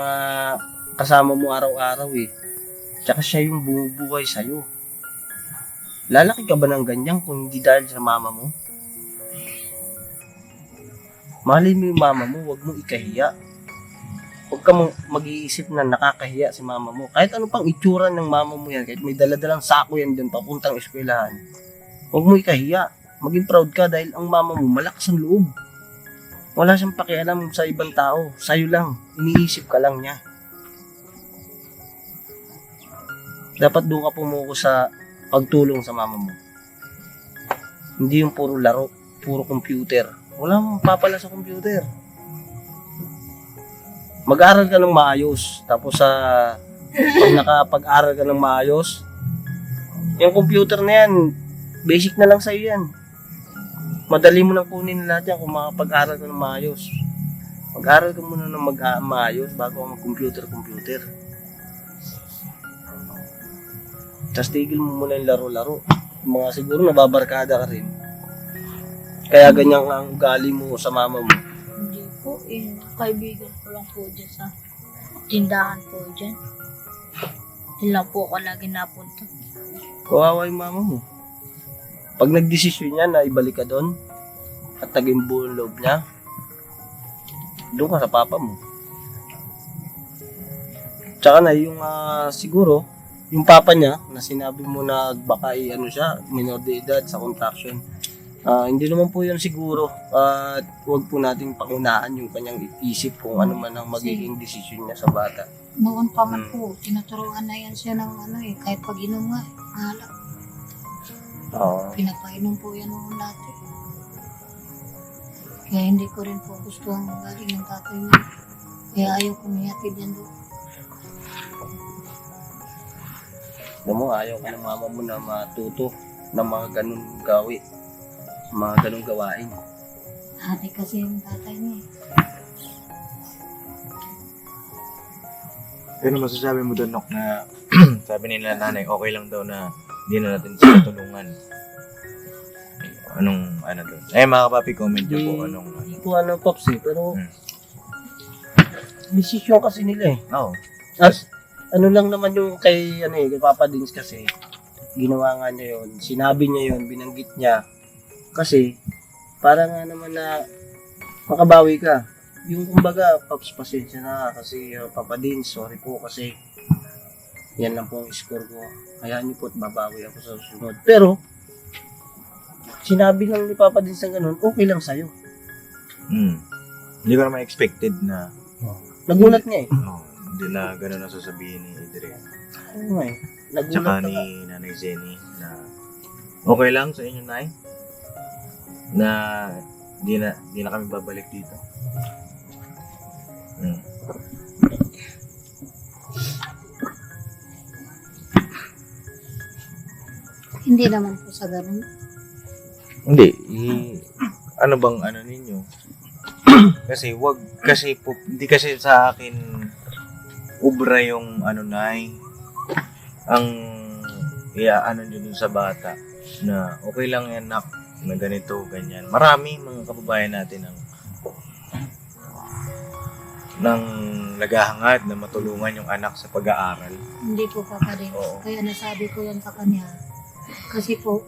kasama mo araw-araw eh. Tsaka siya yung bumubuhay sa'yo. Lalaki ka ba ng ganyan kung hindi dahil sa mama mo? Mahalin mo yung mama mo, huwag mo ikahiya. Huwag ka mag-iisip na nakakahiya si mama mo. Kahit ano pang itsura ng mama mo yan, kahit may daladalang sako yan dun papuntang eskwelahan, huwag mo ikahiya. Maging proud ka dahil ang mama mo malakas ang loob. Wala siyang pakialam sa ibang tao. Sa'yo lang. Iniisip ka lang niya. Dapat doon ka pumuko sa pagtulong sa mama mo. Hindi yung puro laro, puro computer. Wala mong papala sa computer. Mag-aral ka ng maayos. Tapos pag nakapag-aral ka ng maayos, yung computer na yan, basic na lang sa'yo yan. Madali mo nang kunin lahat yan kung makapag-aral ka ng maayos. Mag-aral ka muna ng maayos bago ka mag-computer. Tapos tigil mo muna yung laro-laro. Yung mga siguro nababarkada ka rin. Kaya ganyan ang ugali mo sa mama mo. Hindi po, kaibigan ko lang po dyan sa tindahan po dyan. Hindi lang po ako lagi napunta. Kawawa yung mama mo. Pag nagdesisyon niya na ibalik ka doon at naging buong loob niya, doon ka sa papa mo. Tsaka na yung siguro, yung papa niya na sinabi mo na baka siya, minor de edad sa contraction. Hindi naman po yun siguro at huwag po nating pangunaan yung kanyang isip kung ano man ang magiging desisyon niya sa bata. Noon pa man po, tinuturuan na yan siya ng kahit pag-inom nga, alak. Oo. Pinapainom po yan noon dati. Kaya hindi ko rin po gusto ang galing ng tatay niya. Kaya ayaw ko mayatid yan doon. Alam mo, ayaw ka ng mama mo na matuto ng mga ganun mga ganung gawain. Ate kasi yung tatay niya. Pero masasabi mo doon, Nok, na sabi nila nanay, okay lang daw na hindi na natin sila tulungan. Anong doon? Mga papi, comment nyo po anong Hindi ko Pops pero desisyon kasi nila eh. Oo. At ano lang naman yung kay Papa Dins kasi ginawa nga niya yun, sinabi niya yun, binanggit niya kasi para nga naman na makabawi ka. yung kumbaga, Paps, pasensya na kasi Papa Din, sorry po kasi yan lang po ang score ko. Hayaan niyo po at babawi ako sa susunod. Pero, sinabi lang ni Papa Din sa ganun, okay lang sa'yo. Hindi ko naman expected na Nagulat niya eh. hindi na gano'n ang sasabihin ni Adrian. Oo nga eh. Nagulat Tsaka ka. ni Nanay Jenny na okay lang sa inyo, Nay? Na di na kami babalik dito. Hindi naman po sa ganun. Hindi, ano bang ano ninyo? Hindi kasi sa akin ubra yung ano, Nay, ang ano nyo dun sa bata na okay lang yan, nak, na ganito, ganyan. Marami mga kababayan natin ng naghahangad na matulungan yung anak sa pag-aaral. Hindi po Papa Din. Oo. Kaya nasabi ko yan sa kanya. Kasi po,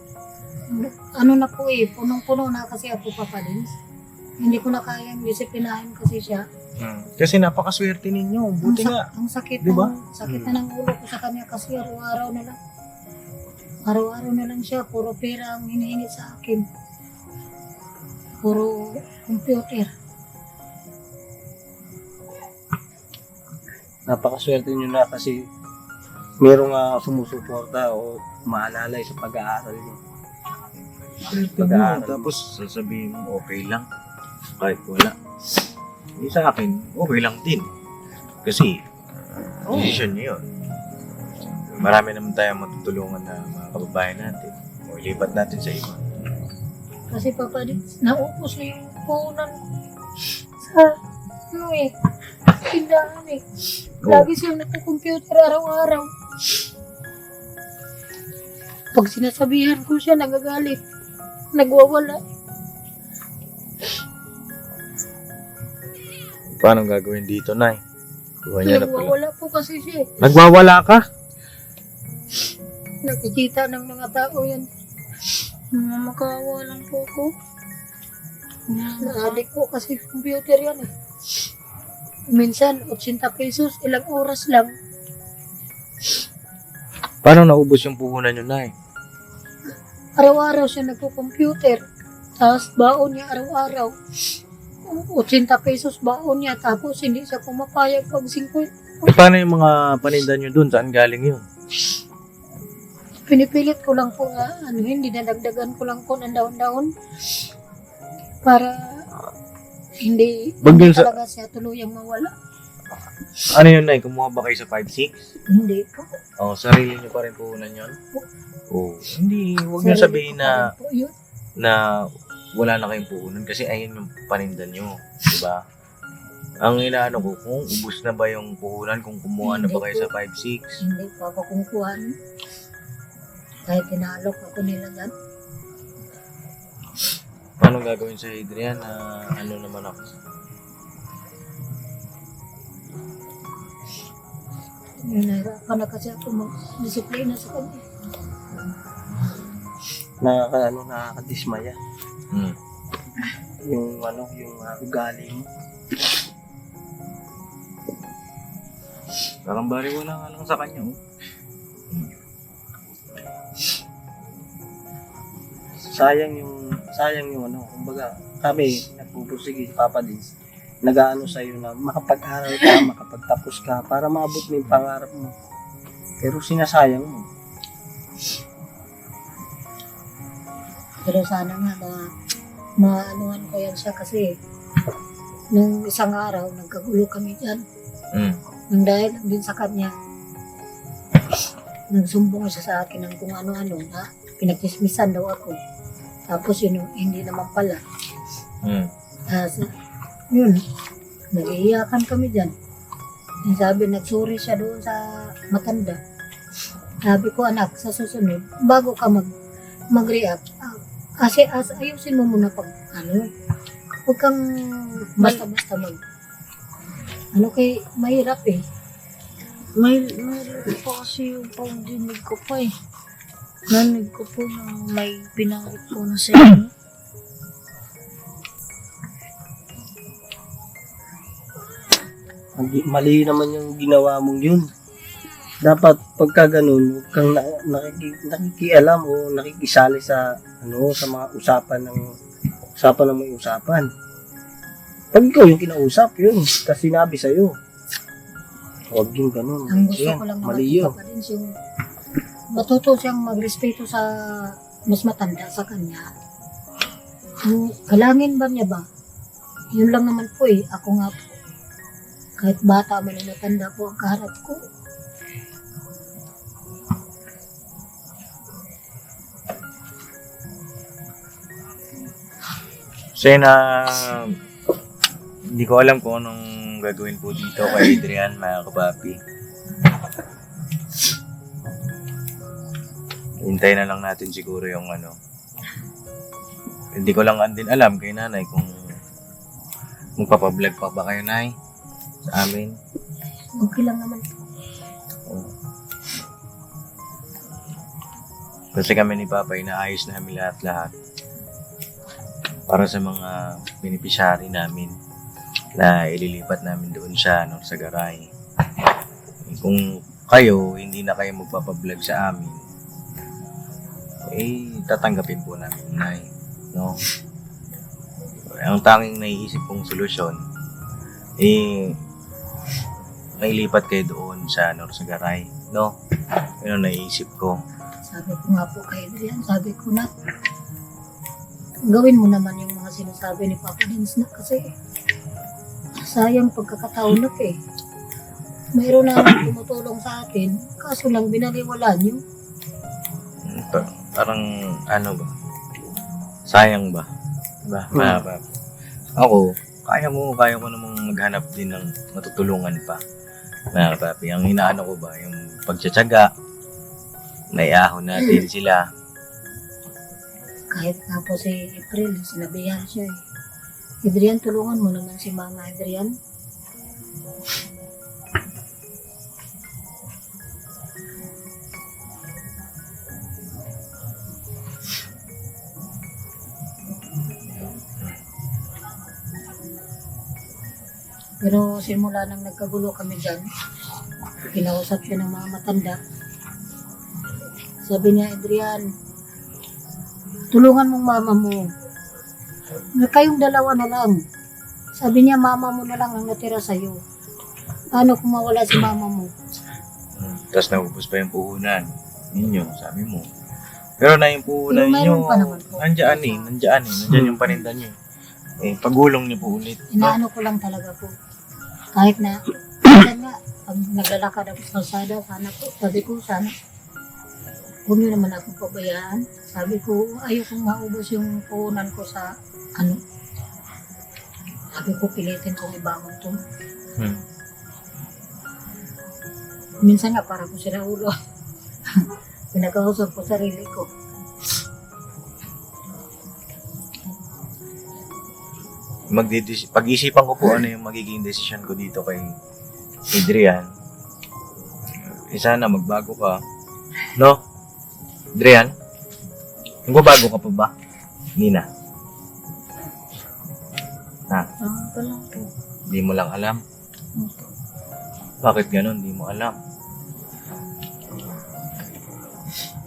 ano na po eh, punong-puno na kasi ako Papa Din. Hindi ko na kayang disiplinahin kasi siya. Kasi napakaswerte ninyo. Buti nga. Ang sakit, Diba? sakit na ng ulo ko sa kanya kasi araw-araw na lang. Araw-araw na lang siya, puro pera ang hinihingi sa akin. Puro computer. Napakaswerte nyo na kasi merong sumusuporta o maalalay sa pag-aaral nyo. Pag-aaral. Tapos sasabihin mo, okay lang. Kahit wala. Sa akin, okay lang din. Kasi, decision niyo yun. Marami naman tayong matutulungan na mga kababayan natin. O ilipat natin sa iba. Kasi Papa Din, naupos na yung puhunan sa tindahan eh. Lagi siyang nagko-computer araw-araw. Pag sinasabihan ko siya, nagagalit. Nagwawala. Paano gagawin dito, Nay? Kuha niya na pala. Nagwawala po kasi siya eh. Nagwawala ka? Nakikita ng mga tao yan. Makawa lang po ako. Na-addict po kasi computer yan eh. Minsan, 80 pesos, ilang oras lang. Paano naubos yung puhunan niyo, Nay? Araw-araw siya nagko-computer. Tapos baon niya araw-araw. 80 pesos baon niya. Tapos hindi siya pumapayag pag 50. Paano yung mga paninda niyo dun? Saan galing yun? Pinipilit ko lang po hindi nadagdagan ko lang po ng daon-daon. Para hindi Wag yun sa- talaga siya tuluyang mawala. Ano yun, Nay? Kumuha ba kayo sa 5-6? Hindi po. O, sarili niyo pa rin puhunan yun? Oo. Hindi, huwag niyo sabihin na Po yun. wala na kayong puhunan kasi ayun yung paninda nyo. Diba? Ang inaano ko, kung ubus na ba yung puhunan, kung kumuha na ba kayo sa 5-6? Hindi po ako kumukuhan. Kahit tinalok ako nila dyan. Paano gagawin sa Adrian na ano naman ako? Nahirapan na kasi ako mag-disiplina sa kanya. Nakakadismaya. Hmm. Yung ugali mo. Parang bariwala nga lang sa kanya, oh. Sayang yung kumbaga, kami, nagpupursige si Papa Din, nag-aano sa'yo na makapag-aral ka, makapagtapos ka, para maabot mo yung pangarap mo. Pero sinasayang mo. Pero sana nga maanuhan ko yan siya kasi nung isang araw, nagkagulo kami dyan. Nang dahil lang din sa kanya, nagsumbong siya sa akin ng kung ano-ano na pinagchismisan daw ako. Tapos yun, hindi naman pala. Yun, nag-iiyakan kami dyan. Sabi, nagsuri siya doon sa matanda. Sabi ko, anak, sa susunod, bago ka mag-react, ayusin mo muna pag, huwag kang basta-basta kay mahirap eh. May pa kasi yung pagdinig ko pa eh. Nanig ko po na may binanggit po na sa inyo. Mali naman yung ginawa mong yun. Dapat pagka ganun, huwag kang nakikialam o nakikisali sa sa mga usapan ng may usapan. Pag ikaw yung kinausap, yun, kasi sinabi sa'yo. Huwag yung ganun. Ang gusto Yan, ko lang naman mali kay yun. Papa Dins yung matuto siyang magrespeto sa mas matanda sa kanya. Yung kalangin ba niya ba? Yun lang naman po eh. Ako nga po. Kahit bata man o matanda po ang kaharap ko. Kasi na hindi ko alam kung anong gagawin po dito kay Adrian, mga kapapi. Hintayin na lang natin siguro yung Hindi ko lang din alam kay nanay kung magpapablog pa ba kayo, nay? Sa amin. Okay lang naman po. Kasi kami ni Papa, inaayos namin lahat-lahat para sa mga beneficiary namin na ililipat namin doon sa Garay. Kung kayo, hindi na kayo magpapablog sa amin, tatanggapin po namin, nay. No? Ang tanging naiisip kong solusyon, mailipat kayo doon sa Garay. No? Yun ang naiisip ko. Sabi ko nga po kay Adrian, sabi ko na, gawin mo naman yung mga sinasabi ni Papa Dins na kasi sayang pagkakataon na eh. Mayroon na tumutulong sa atin, kaso lang binaliwala niyo. Parang ba? Sayang ba? Diba? Ako, kaya ko namang maghanap din ng matutulungan pa. Mga papi, ang hinaano ko ba, yung pagtsatsaga, naiahon natin sila. Kahit nga po si April, sinabihan siya eh. Adrian, tulungan mo naman si Mama Adrian. Pero simula nang nagkagulo kami dyan, kinausap siya ng mga matanda. Sabi niya, Adrian, tulungan mong mama mo. Kayong dalawa na lang. Sabi niya, mama mo na lang ang natira sa'yo. Paano kung mawala si mama mo? Tapos naubos pa yung puhunan ninyo, sabi mo. Pero na yung puhunan Pero mayroon ninyo, pa naman po. nandiyan yung paninda nyo. Pagulong niyo po ulit. Inaano ko lang talaga po. Kahit na, minsan nga, pag naglalakad ako sa kalsada, sabi ko, sana, huwag niyo naman akong pabayaan. Sabi ko, ayokong maubos yung puhunan ko sa, sabi ko, pilitin kong ibangon to. Minsan nga, para ko sila ulo. Pinakausap ko sarili ko. Pag-isipan ko po ano yung magiging desisyon ko dito kay Adrian. Sana magbago ka. No? Adrian? Magbabago ka pa ba? Hindi na. Pa lang po. Hindi mo lang alam. Bakit ganun? Hindi mo alam.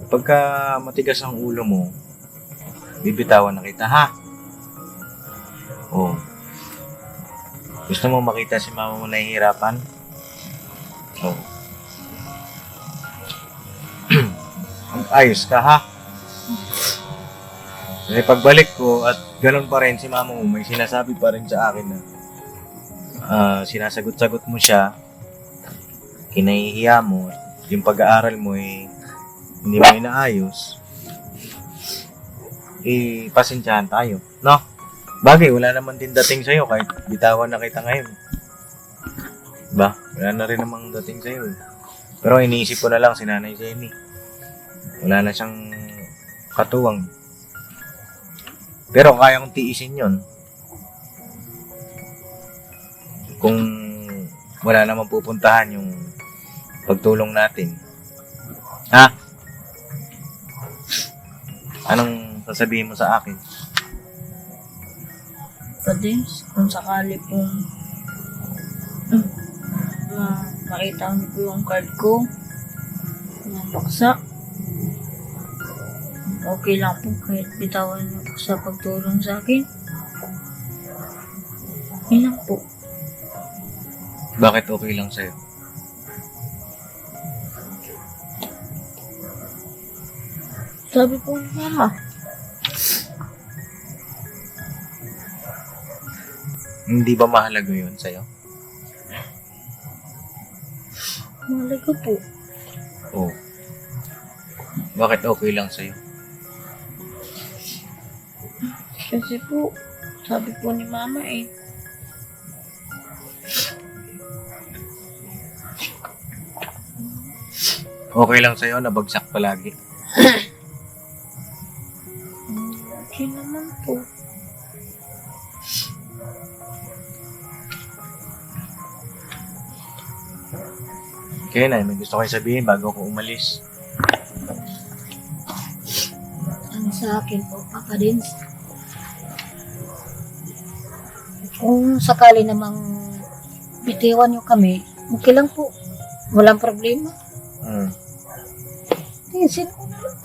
Pagka matigas ang ulo mo, bibitawan na kita, ha? Oh. Gusto mo makita si mama mo nahihirapan? Oh. Ayos ka, ha? Kasi pagbalik ko at ganun pa rin si mama mo, may sinasabi pa rin sa akin na sinasagot-sagot mo siya, kinahihiya mo, yung pag-aaral mo hindi mo inaayos, pasensyahan tayo, no? Bagay, wala naman din dating sa'yo kahit bitawan na kita ngayon. Diba? Wala na rin namang dating sa'yo. Pero iniisip ko na lang si Nanay Jenny. Wala na siyang katuwang. Pero kaya kong tiisin yun. Kung wala namang pupuntahan yung pagtulong natin. Ha? Anong sasabihin mo sa akin? Padins, kung sakali pong makita niyo po yung card ko. Baksa. Okay lang po kahit bitawan niyo po sa pagtulong sa akin. Yun lang po. Bakit okay lang sa'yo? Sabi po ni Mama. Hindi ba mahalaga yun sa'yo? Mahalaga po. Oo. Bakit okay lang sa'yo? Kasi po, sabi po ni Mama eh. Okay lang sa'yo na bagsak palagi. Okay naman po. Kaya na, may gusto kayo sabihin bago ako umalis. Ang sa akin po, Papa Dins, kung sakali namang bitiwan nyo kami, okay lang po. Walang problema. Tinsin ko na lang.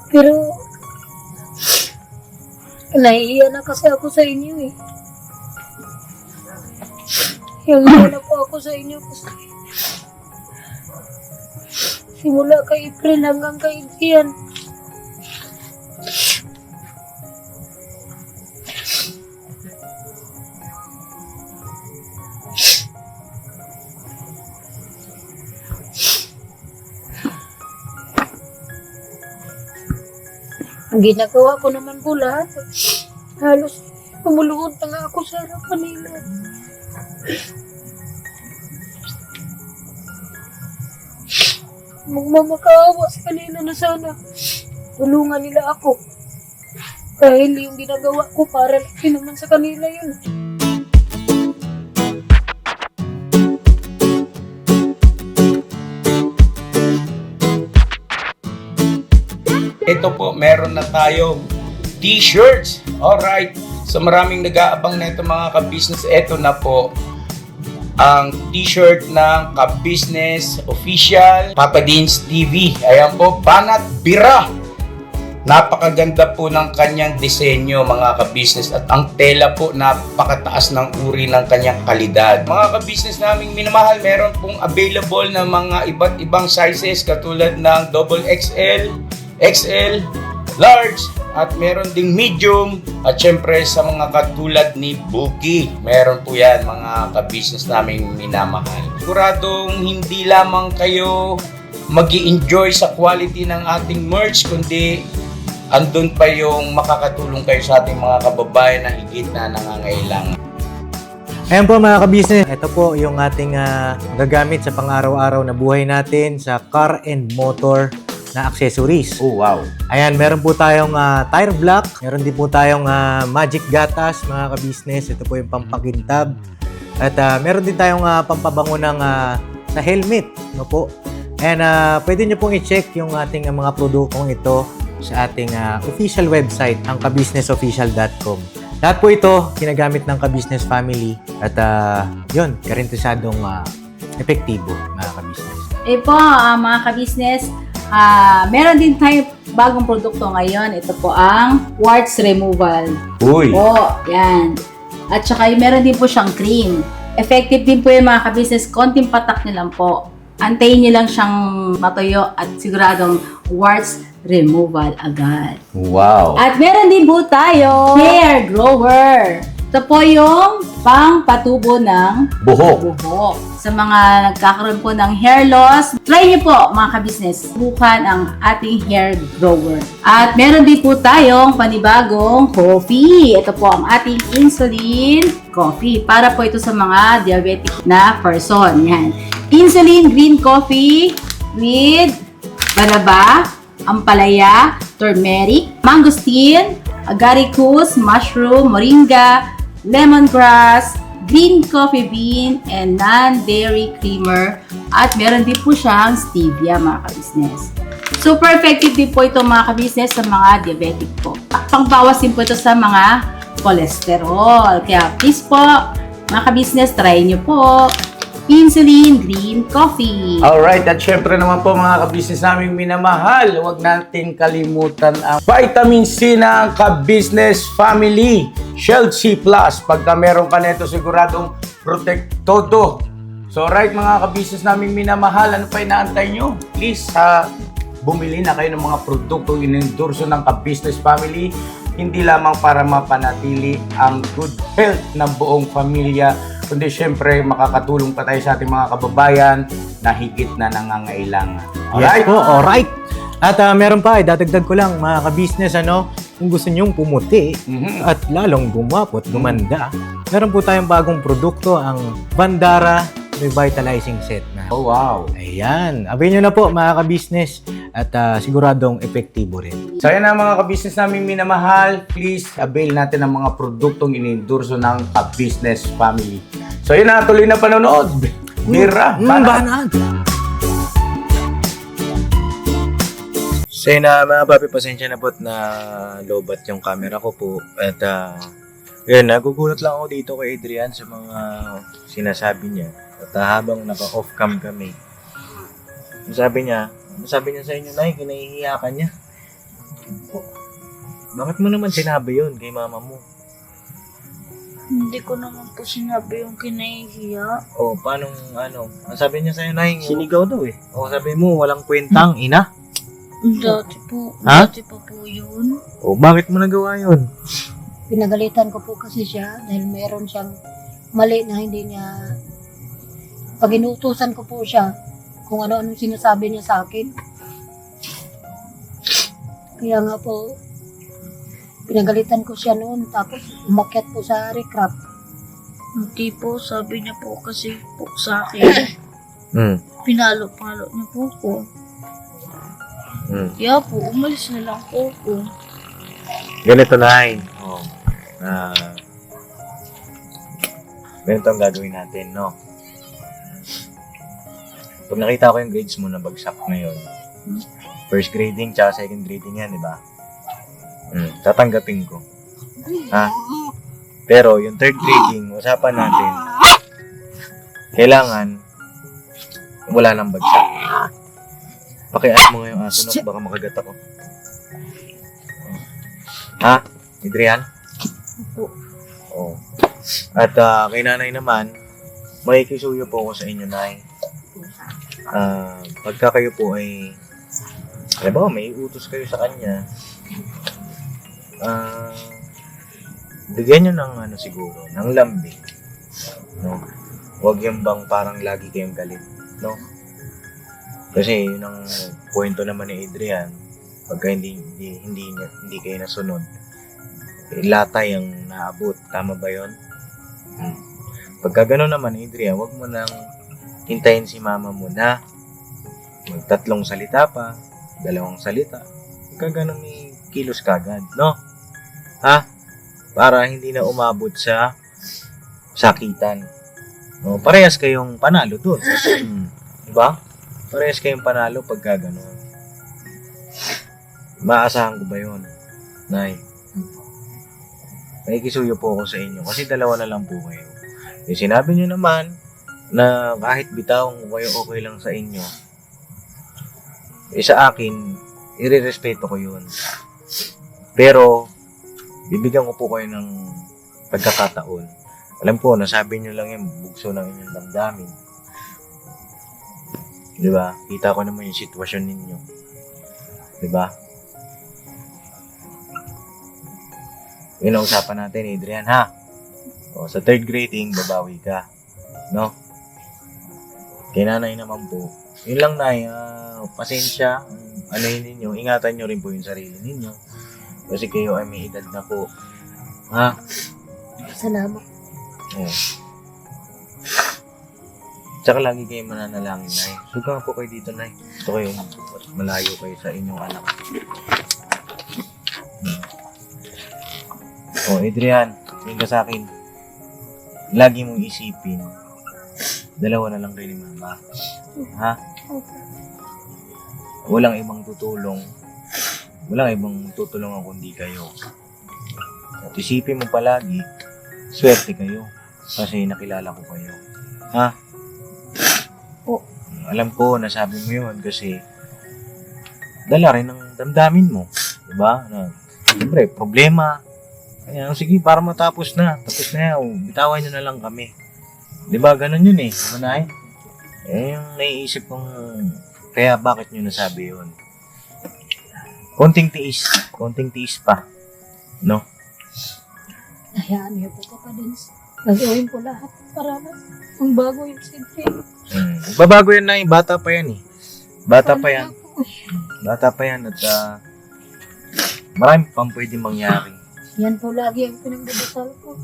Pero, nahihiya na kasi ako sa inyo eh. Hiya na po ako sa inyo kasi simula kay April hanggang kay Ian. Ang ginagawa ko naman po lahat. Halos lumuluhod na nga ako sa harapan nila. Magmamakaawa sa kanila na sana tulungan nila ako. Dahil yung ginagawa ko para lang naman sa kanila yun. Ito po, meron na tayong t-shirts. Alright. So maraming nag-aabang na ito mga ka-business. Ito na po ang t-shirt ng ka-business official Papa Dins TV. Ayan po, Banat Bira. Napakaganda po ng kanyang disenyo mga ka-business at ang tela po napakataas ng uri ng kanyang kalidad. Mga ka-business naming minamahal, meron pong available na mga iba't ibang sizes katulad ng XXL, XL, large, at meron ding medium, at syempre sa mga katulad ni Buki, meron po yan mga ka-business naming minamahal. Siguradong hindi lamang kayo mag-i-enjoy sa quality ng ating merch, kundi andun pa yung makakatulong kayo sa ating mga kababayan na higit na nangangailangan. Ayan po mga ka-business, ito po yung ating gagamit sa pang-araw-araw na buhay natin sa car and motor na accessories. Oh, wow. Ayan, meron po tayong tire block, meron din po tayong magic gatas mga ka-business. Ito po yung pampakintab. At meron din tayong pampabango ng sa helmet, no po. And pwede nyo pong i-check yung ating mga produktong ito sa ating official website, ang kabusinessofficial.com. Lahat po ito ginagamit ng ka-business family at yun, karintisadong epektibo mga ka-business. Po, mga ka-business, meron din tayo bagong produkto ngayon. Ito po ang warts removal. Uy! Po, yan. At saka meron din po siyang cream. Effective din po yung mga ka-business. Konting patak nyo lang po. Antayin nyo lang siyang matuyo at siguradong warts removal agad. Wow! At meron din po tayo hair grower. Ito po yung pang-patubo ng Buhok! buhok. Sa mga nagkakaroon po ng hair loss, try niyo po mga ka-business, subukan ang ating hair grower. At meron din po tayong panibagong coffee. Ito po ang ating insulin coffee. Para po ito sa mga diabetic na person. Yan. Insulin green coffee with banaba, ampalaya, turmeric, mangosteen, agaricus, mushroom, moringa, lemongrass, green coffee bean, and non-dairy creamer. At meron din po siyang stevia mga ka-business. Super effective din po ito mga ka-business sa mga diabetic po. Pangbawas din po ito sa mga cholesterol. Kaya please po, mga ka-business, try nyo po Insulin Green Coffee. Alright, at syempre naman po mga ka-business naming minamahal, huwag nating kalimutan ang vitamin C ng ka-business family, Shield C+. Pagka meron ka nito, siguradong protektodo. So right mga ka-business naming minamahal, ano pa inaantay nyo? Please, bumili na kayo ng mga produktong inendorso ng ka-business family, hindi lamang para mapanatili ang good health ng buong pamilya, kundi syempre makakatulong pa tayo sa ating mga kababayan na higit na nangangailangan. Yes po, alright. At meron pa, dadagdag ko lang mga ka-business, kung gusto nyong pumuti at lalong gumwapo at gumanda, meron po tayong bagong produkto, ang Bandara Revitalizing Set na. Oh, wow. Ayan, avail nyo na po mga ka-business at siguradong epektibo rin. So yan ang mga ka-business namin minamahal, please avail natin ang mga produktong inendorso ng ka-business family. So yun na, tuloy na panonood. Bira, Banaan! So yun na mga papi, pasensya na po na lobat yung camera ko po. At yun, nagugulat lang ako dito kay Adrian sa mga sinasabi niya. At habang naka-off cam kami, sabi niya sa inyo, Nay, kinahihiya ka niya. Bakit mo naman sinabi yun kay mama mo? Hindi ko naman po sinabi yung kinahihiya. O, paano, ang sabi niya sa'yo, Nay? Sinigaw daw eh. O, sabi mo, walang kwentang ina. Dati po. Ha? Dati pa po yun. O, bakit mo nagawa yun? Pinagalitan ko po kasi siya dahil meron siyang mali na hindi niya, pag inuutusan ko po siya kung ano-anong sinasabi niya sa akin. Kaya nga po, pinagalitan ko siya noon, tapos umakyat po sa recrap. Hindi po, sabi niya po kasi po sa akin. Pinalo-palo niya po ko. Kaya po, umalis na lang po ko. Ganito, Nay. Ganito ang gagawin natin, no? Pag nakita ko yung grades mo na bagsak ngayon, first grading tsaka second grading yan, di ba? Tatanggapin ko. Ha? Pero yung third grading, usapan natin, kailangan wala nang bagsak. Pakiayos mo nga yung aso, no? Baka makagat ako. Ha? Adrian? Oo. At kay nanay naman, may kisuyo po ako sa inyo, Nay. Pagka kayo po ay, alam ba, may utos kayo sa kanya, bigyan nyo ng siguro, ng lambing. No? Huwag yung bang parang lagi kayong galit. No? Kasi yun ang kwento naman ni Adrian, pagka hindi kayo nasunod, latay ang naabot. Tama ba yun? Pagka gano'n naman, Adrian, huwag mo nang hintayin si mama mo na magtatlong salita pa, 2 salita. Pagka gano'n, kilos kagad, no? Ha? Para hindi na umabot sa sakitan. No, parehas kayong panalo doon. Diba? Parehas kayong panalo pagka gano'n. Maasahan ko ba yun, Nay? Nakikisuyo po ako sa inyo kasi 2 na lang po kayo. Yung sinabi nyo naman na kahit bitawan ko kayo, okay lang sa inyo. Sa akin, irerespeto ko yun. Pero, bibigyan ko po kayo ng pagkakataon. Alam ko, nasabi nyo lang yung bugso ng inyong damdamin. Diba? Kita ko naman yung sitwasyon ninyo. Diba? Yun ang usapan natin, Adrian, ha? O, sa third grading, babawi ka. No? Kay nanay naman po. Yun lang, Nay. Pasensya. Anuhin ninyo. Ingatan nyo rin po yung sarili ninyo. Kasi kayo ay may edad na po. Ha? Salamat. O. Tsaka lagi kayo mananalangin, Nay. Suga po kayo dito, Nay. Gusto kayo malayo kayo sa inyong anak. O, Adrian, yun ka sa akin. Lagi mong isipin, 2 na lang rin ni Mama. Ha? Walang ibang tutulong. Walang ibang tutulungan kundi kayo. At isipin mo palagi, swerte kayo. Kasi nakilala ko kayo. Ha? Po. Alam ko, nasabi mo yun kasi dala rin ng damdamin mo. Diba? Siyempre, problema. Kaya, sige, para matapos na. Tapos na yan. Bitawan nyo na lang kami. Diba? Ganun yun eh. Manay? Yung naiisip kong kaya bakit nyo nasabi yun. Konting tiis pa. No? Hayaan niyo po Papa Dins. Gagawin ko lahat para na ang bago yung siyempre. Babago yan na yung bata pa yan eh. Bata pa yan. Bata pa yan at marami pang pwede mangyari. Yan po lagi ang pinagdadasal ko.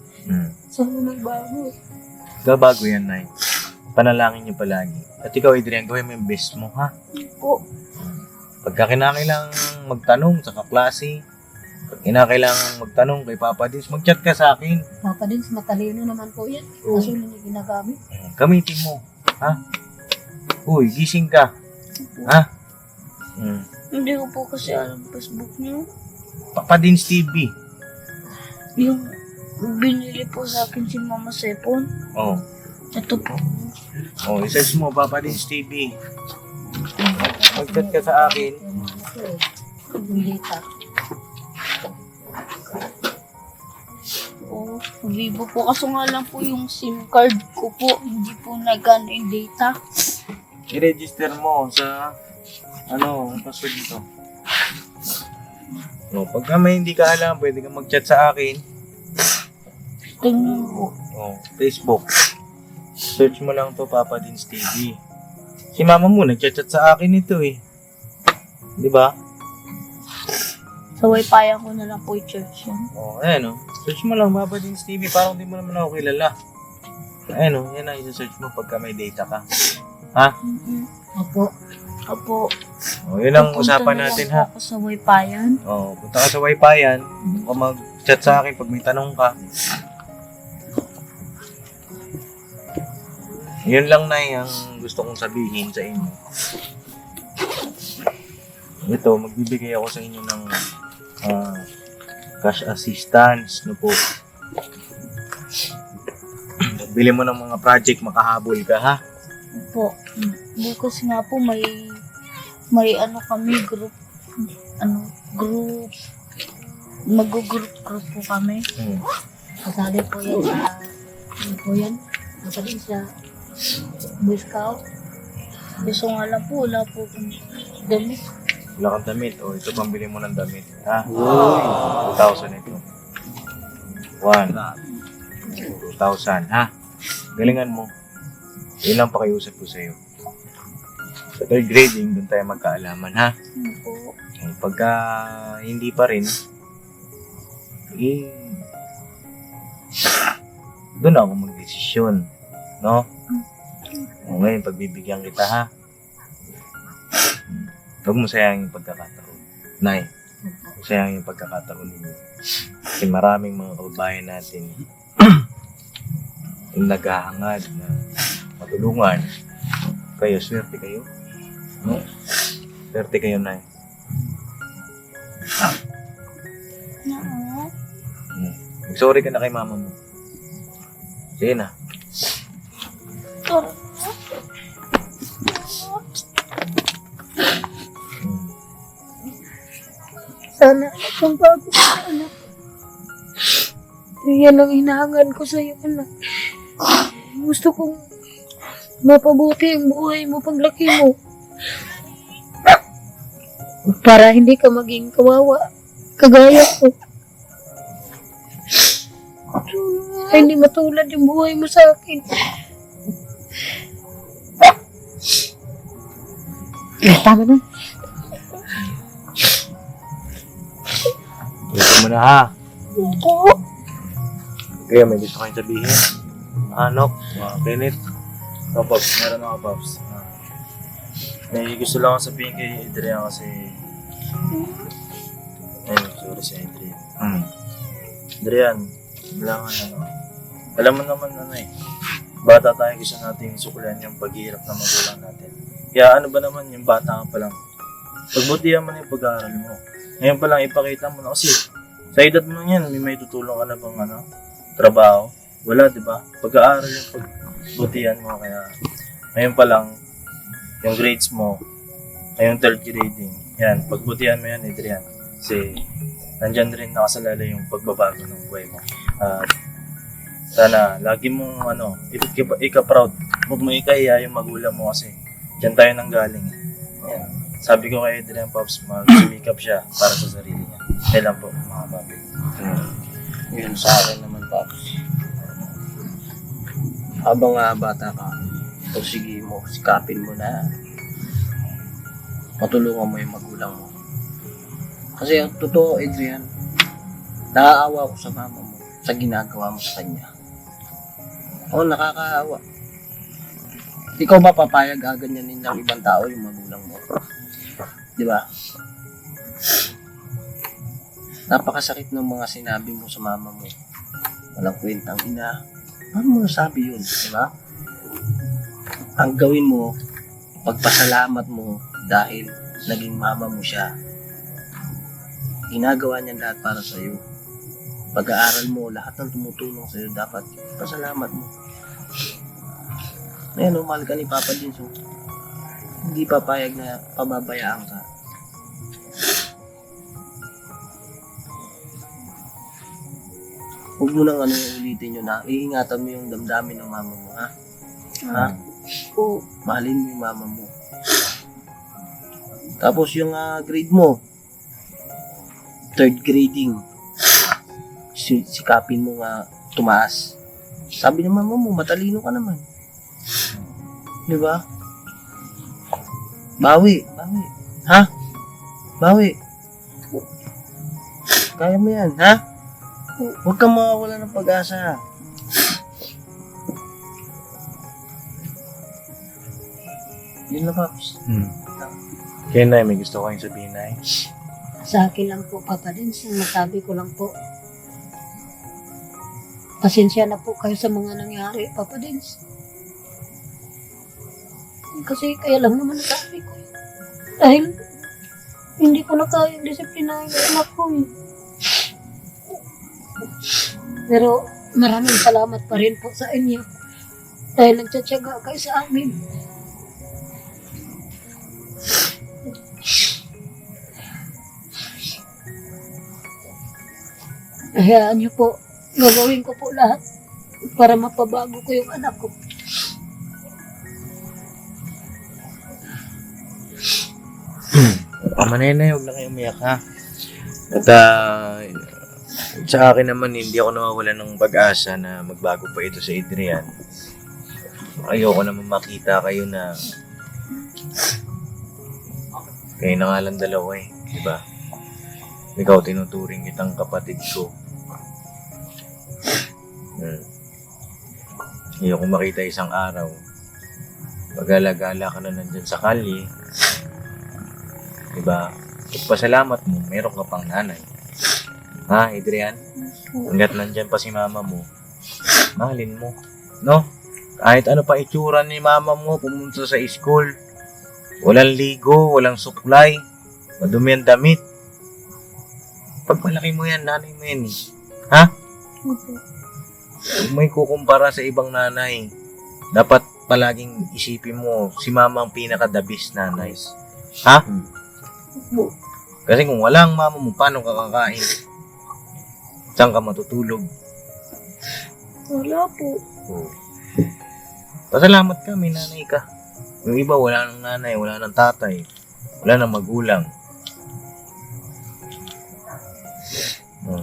Sana magbago. Babago yan, Nay. Panalangin niyo palagi. At ikaw, Adrian, gawin mo yung best mo, ha? Po. Pagka kinakailangang magtanong sa kaklase, pag kinakailangang magtanong kay Papa Dins, mag-chat ka sa akin. Papa Dins, matalino naman po yan. Kaso hindi ginagamit. Gamitin mo, ha? Uy, gising ka. Ha? Hindi ko po kasi alam Facebook niyo. Papa Dins TV. Yung binili po sa akin si Mama Sepon. Oh. Ito po. Oh, isearch mo, Papa Dins TV. Mag-chat ka sa akin. Yung ano ko eh. Yung data. Oh, Vivo po. Kaso nga lang po yung SIM card ko po. Hindi po nagana yung data. I-register mo sa ang password nito. No, pagka may hindi ka alam, pwede kang mag-chat sa akin. Tingnan po. Oh, Facebook. Search mo lang to Papa Dins TV. Si mama mo nag-chat sa akin ito eh. 'Di ba? Sa wifi ko na lang po i-search yan. Oh, ayan oh. Search mo lang Papa Dins TV, parang hindi mo naman ako kilala. Ayan oh, yan ang i-search mo pagka may data ka. Ha? Opo. Opo. Oh, yun ang Pupunta usapan na lang natin po ha. ako sa wifi yan. Oh, punta ka sa wifi yan. O mag-chat sa akin pag may tanong ka. Yun lang na ang gusto kong sabihin sa inyo. Ito, magbibigay ako sa inyo ng cash assistance, no po. Bili mo ng mga project, makahabol ka, ha? Opo. Bukas nga po may ano kami group. Group. Mag-group po kami. Kasali po yan sa ano po yan. Papa Dins sa Boy Scout. Gusto nga lang po, wala po akong damit. Wala kang damit. O, ito pambili mo ng damit, ha? 2,000 ito. 1. 2,000, ha? Galingan mo. Yun lang pakiusap ko sa'yo. Sa third grading, doon tayo magkaalaman, ha? Opo. Pagka hindi pa rin, doon ako magdesisyon, no? O ngayon, pagbibigyan kita, ha? Huwag mo sayang yung pagkakataon. Nay, huwag mo sayang yung pagkakataon ninyo. Kasi maraming mga kababayan natin yung naghahangad na matulungan. Kayo, swerte kayo. No? Swerte kayo, Nay. Sorry ka na kay mama mo. Sige na. Sana kung bago ka, anak. Yan ang hinahangan ko sa'yo, anak. Gusto kong mapabuti ang buhay mo paglaki mo. Para hindi ka maging kawawa, kagaya ko. Ay, hindi matulad yung buhay mo sa akin. Tama na. Gusto mo na, ha? Oo. Kaya may gusto kayong sabihin. Anok, Kenneth. Pops, meron ako, Pops. May gusto lang ako sabihin kay Adrian kasi... Ayun, sorry si Adrian. Adrian, kailangan alam mo naman bata tayo, gusto natin suklian yung paghihirap ng magulang natin. Kaya ano ba naman, yung bata ka pa lang. Pagbutihan mo na yung pag-aaral mo. Ngayon pa lang ipakita mo na kasi Sa edad mo yan, may tutulong ka na bang trabaho? Wala, di ba? Pag-aaral yung pagbutihan mo, kaya ngayon pa lang, yung grades mo, ngayong third grading, yan, pagbutihan mo yan, Adrian. Kasi, nandyan rin nakasalala yung pagbabago ng buhay mo. At, sana, lagi mong, ika-proud. Huwag mo ikahiya yung magulang mo kasi, dyan tayo nang galing. Yan. Sabi ko kay Adrian Pops, mag-sumikap siya para sa sarili niya. Kaya lang po, mga papi. Yun sa akin naman, Pops. Habang bata ka, sige mo, sikapin mo na matulungan mo yung magulang mo. Kasi ang totoo, Adrian, naaawa ko sa mama mo sa ginagawa mo sa kanya. Oo, nakakaawa. Ikaw ba papayag ganyanin ng ibang tao yung magulang mo? Di ba? Napakasakit ng mga sinabi mo sa mama mo. Walang kwentang ina. Paano mo nasabi yun? Di ba? Ang gawin mo, pagpasalamat mo dahil naging mama mo siya. Ginagawa niya lahat para sa'yo. Pag-aaral mo, lahat ng tumutulong sa'yo, dapat pasalamat mo. Ngayon, mahal ka ni Papa Dins. Hindi papayag na pababayaan ka. Huwag mo nang ulitin yun na iingatan mo yung damdamin ng mama mo, ha? Ha? Po. Mahalin mo yung mama mo. Tapos yung grade mo, third grading, sikapin mo nga tumaas. Sabi ng mama mo, matalino ka naman. Di ba? Bawi. Ha? Bawi. Kaya mo yan, ha? Huwag kang mawawala ng pag-asa. Yun na, Paps. Kaya Nay, may gusto ko kayong sabihin, Nay. Sa akin lang po, Papa Dins, ang masabi ko lang po, pasensya na po kayo sa mga nangyari, Papa Dins. Kasi kaya lang naman nasabi ko. Dahil hindi ko na kayang disiplinahin yung anak ko. Pero maraming salamat pa rin po sa inyo. Dahil nagtsatsaga kayo sa amin. Hayaan niyo po, gagawin ko po lahat para mapabago ko yung anak ko. Pamanay, huwag na kayong umiyak, ha? At sa akin naman, hindi ako nawawala ng pag-asa na magbago pa ito sa Adrian. Ayoko naman makita kayo na kayo na nga lang dalawa di ba? Ikaw tinuturing kitang kapatid ko. Ayoko makita isang araw pag-alagala ka na nandyan sa kalye, diba? Pasalamat mo, meron ka pang nanay. Ha, Adrian? Hanggat nandyan pa si mama mo, mahalin mo. No? Kahit ano pa itsura ni mama mo, pumunta sa school, walang ligo, walang supply, madumi ang damit. Pagmalaki mo yan, nanay mo yan. Ha? Huwag mo ikukumpara sa ibang nanay. Dapat palaging isipin mo, si mama ang pinaka-the best nanay. Ha? Kasi kung wala ang mama mo, paano ka kakain? Saan ka matutulog? Wala po. Pasalamat ka, may nanay ka. Yung iba, wala nang nanay, wala nang tatay, wala nang magulang.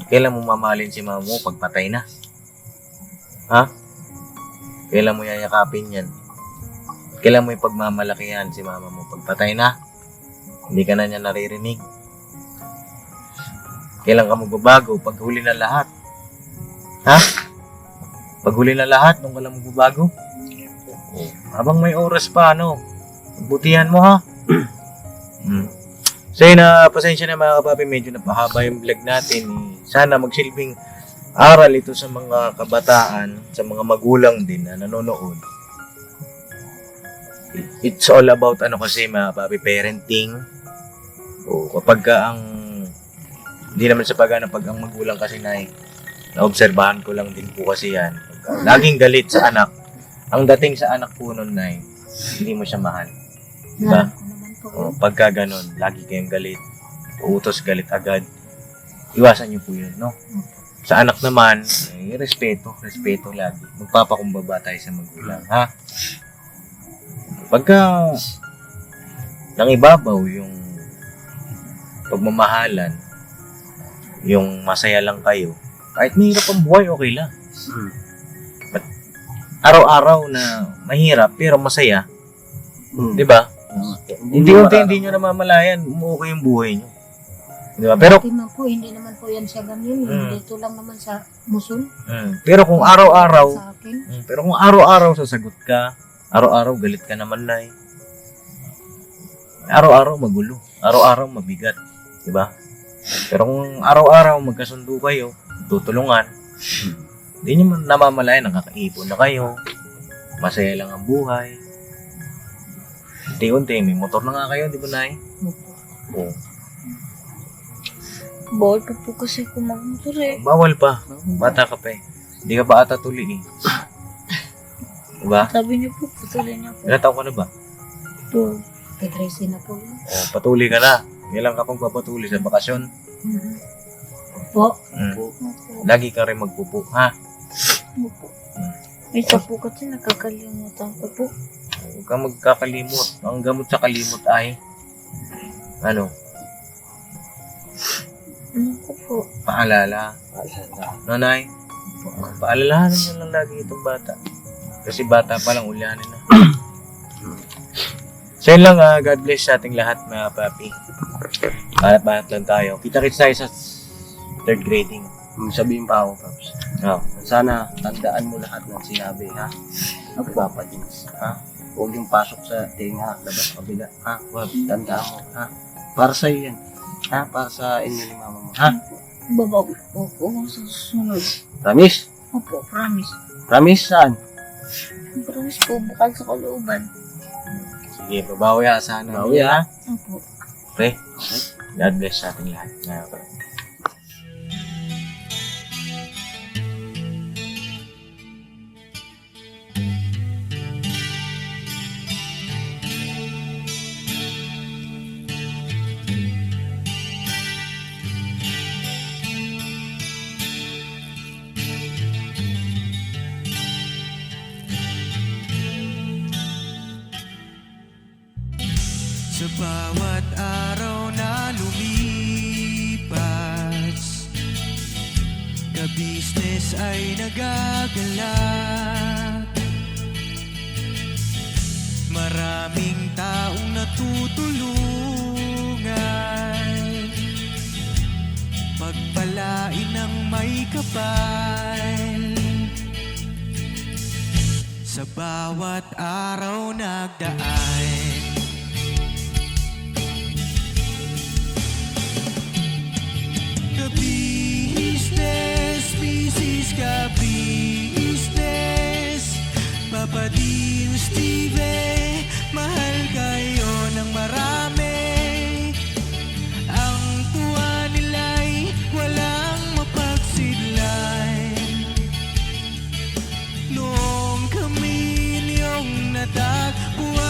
Kailan mo mamahalin si mama mo pag patay na? Ha? Kailan mo yayakapin yan? Kailan mo ipagmamalakihan si mama mo pag patay na? Hindi ka na niya naririnig. Kailan ka magbabago pag huli na lahat? Ha? Pag huli na lahat, nung ka lang magbabago? Habang may oras pa, butihan mo, ha? So yun, pasensya na mga kapapi, medyo napahaba yung vlog natin. Sana magsilbing aral ito sa mga kabataan, sa mga magulang din na nanonood. It's all about kasi mga kapapi, parenting. Kapag ka ang Hindi naman sa pag ang magulang kasi naobserbahan ko lang din po kasi yan. Laging galit sa anak. Ang dating sa anak po nun, Nay, hindi mo siya mahal. Diba? Alam ko naman po. O, pagka ganun, lagi kayong galit, utos galit agad, iwasan niyo po yun, no? Sa anak naman, respeto lagi. Magpapakumbaba tayo sa magulang, ha? Pagka nangibabaw yung pagmamahalan, yung masaya lang kayo, kahit mahirap ang buhay, okay lang. But, araw-araw na mahirap pero masaya, di ba? Unti-unti hindi nyo namamalayan, umuukay yung buhay nyo. Di ba? Pero, Hindi naman po yan siya ganyan. Dito lang naman sa Musul. pero kung araw-araw, Sa akin. pero kung araw-araw sasagot ka, araw-araw galit ka naman, Nay. Araw-araw magulo, araw-araw mabigat, di ba? Pero kung araw-araw magkasundo kayo, tutulungan, hindi nyo namamalayan, nakakaipon na kayo, masaya lang ang buhay. Unti-unti, may motor na nga kayo, di ba, Nay? Oo. Bawal pa po kasi kung magmotor eh. Bawal pa, bata ka pa eh. Hindi ka ba ata tuli eh. Diba? Sabi niyo po, patuloy niya po. Ilan taon ka na ba? Po. Petresi na po. O, patuli ka na. Kailan ka pang papatuli sa bakasyon? Po. Lagi ka rin magpupo, ha? Opo. Isa po kasi nakakalimutan ko po. Huwag kang magkakalimot. Ang gamot sa kalimot ay, ano, Ano ko po? paalala. Nanay, paalalahanan nyo lang lagi itong bata. Kasi bata pa lang, ulyanin na. So yun lang, God bless sa ating lahat, mga papi. Banat-banat lang tayo. Kita-kits tayo sa third grading. Sabihin pa ako, Paps. Oh. Sana tandaan mo lahat ng sinabi, ha? Papa Dins, ha? Huwag yung pasok sa tinga, labas kabila, ha? Tandaan mo, ha? Para sa yan, ha? Para sa inyo ni mama mo, ha? Babawi po ako sa susunod. Promise? Opo, promise. Promise saan? Promise po, bukal sa kalooban. Sige, babawi ha sana. Bawi, ha? Opo. Okay? God bless sa ating lahat. Mga papi. Sa bawat araw na lumipas, ka-business ay nagagalak. Maraming taong natutulungan, pagpalain ng may kapal. Sa bawat araw nagdaan, business, ka business. Papa Dins TV, mahal kayo ng marami. Ang tuwa nila'y walang mapagsidlay. Noong kami niyong natagpuan,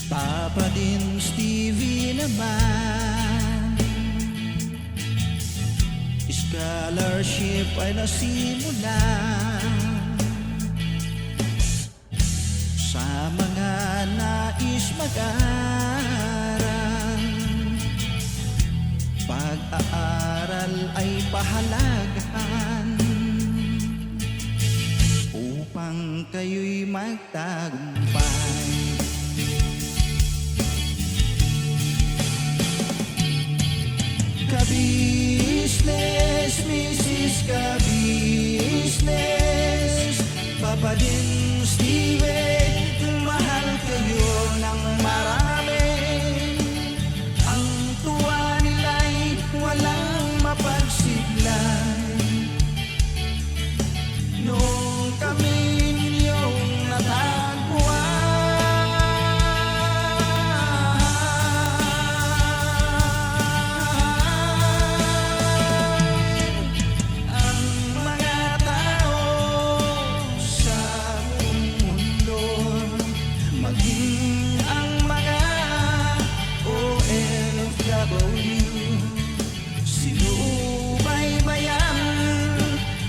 Papa Dins TV naman, scholarship ay nasimulan sa mga nais mag-aral. pag-aaral ay pahalagahan upang kayo'y magtagumpay. Ka-business, Mrs. Ka-business, Papa din Steve, mahal kayo ng marami. Ang tuwa nila'y walang mapagsiglay. Nung kami ninyong natagpuan, ang mga tao sa buong mundo, maging ang mga OFW, sinubaybayan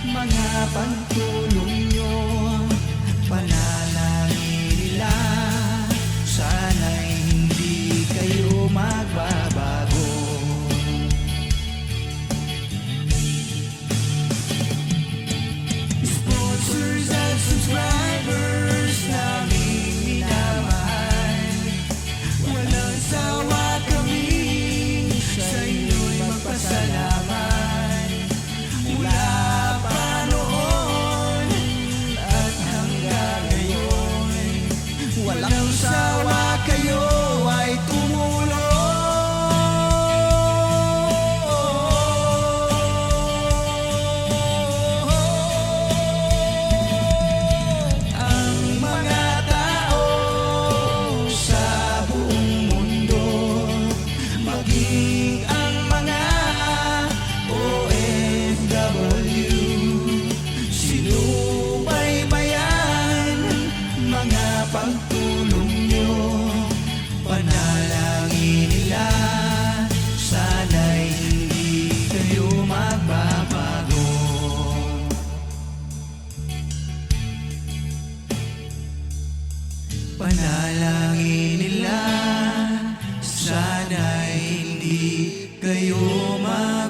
mga pagtulong nyo, panalangin nila, sana'y hindi kayo magbabago. Sponsors at subscribers namin minamahal, walang sawa kami sa inyo'y magpasalamat. Mula pa noon at hanggang ngayon, walang sawa kayo ay tumulong. Ang mga tao sa buong mundo, maging ang mga OFW, sinubaybayan mga pagtulong nyo, panalangin nila, sana'y hindi kayo magbabago. Panalangin nila, sana'y hindi kayo magbabago.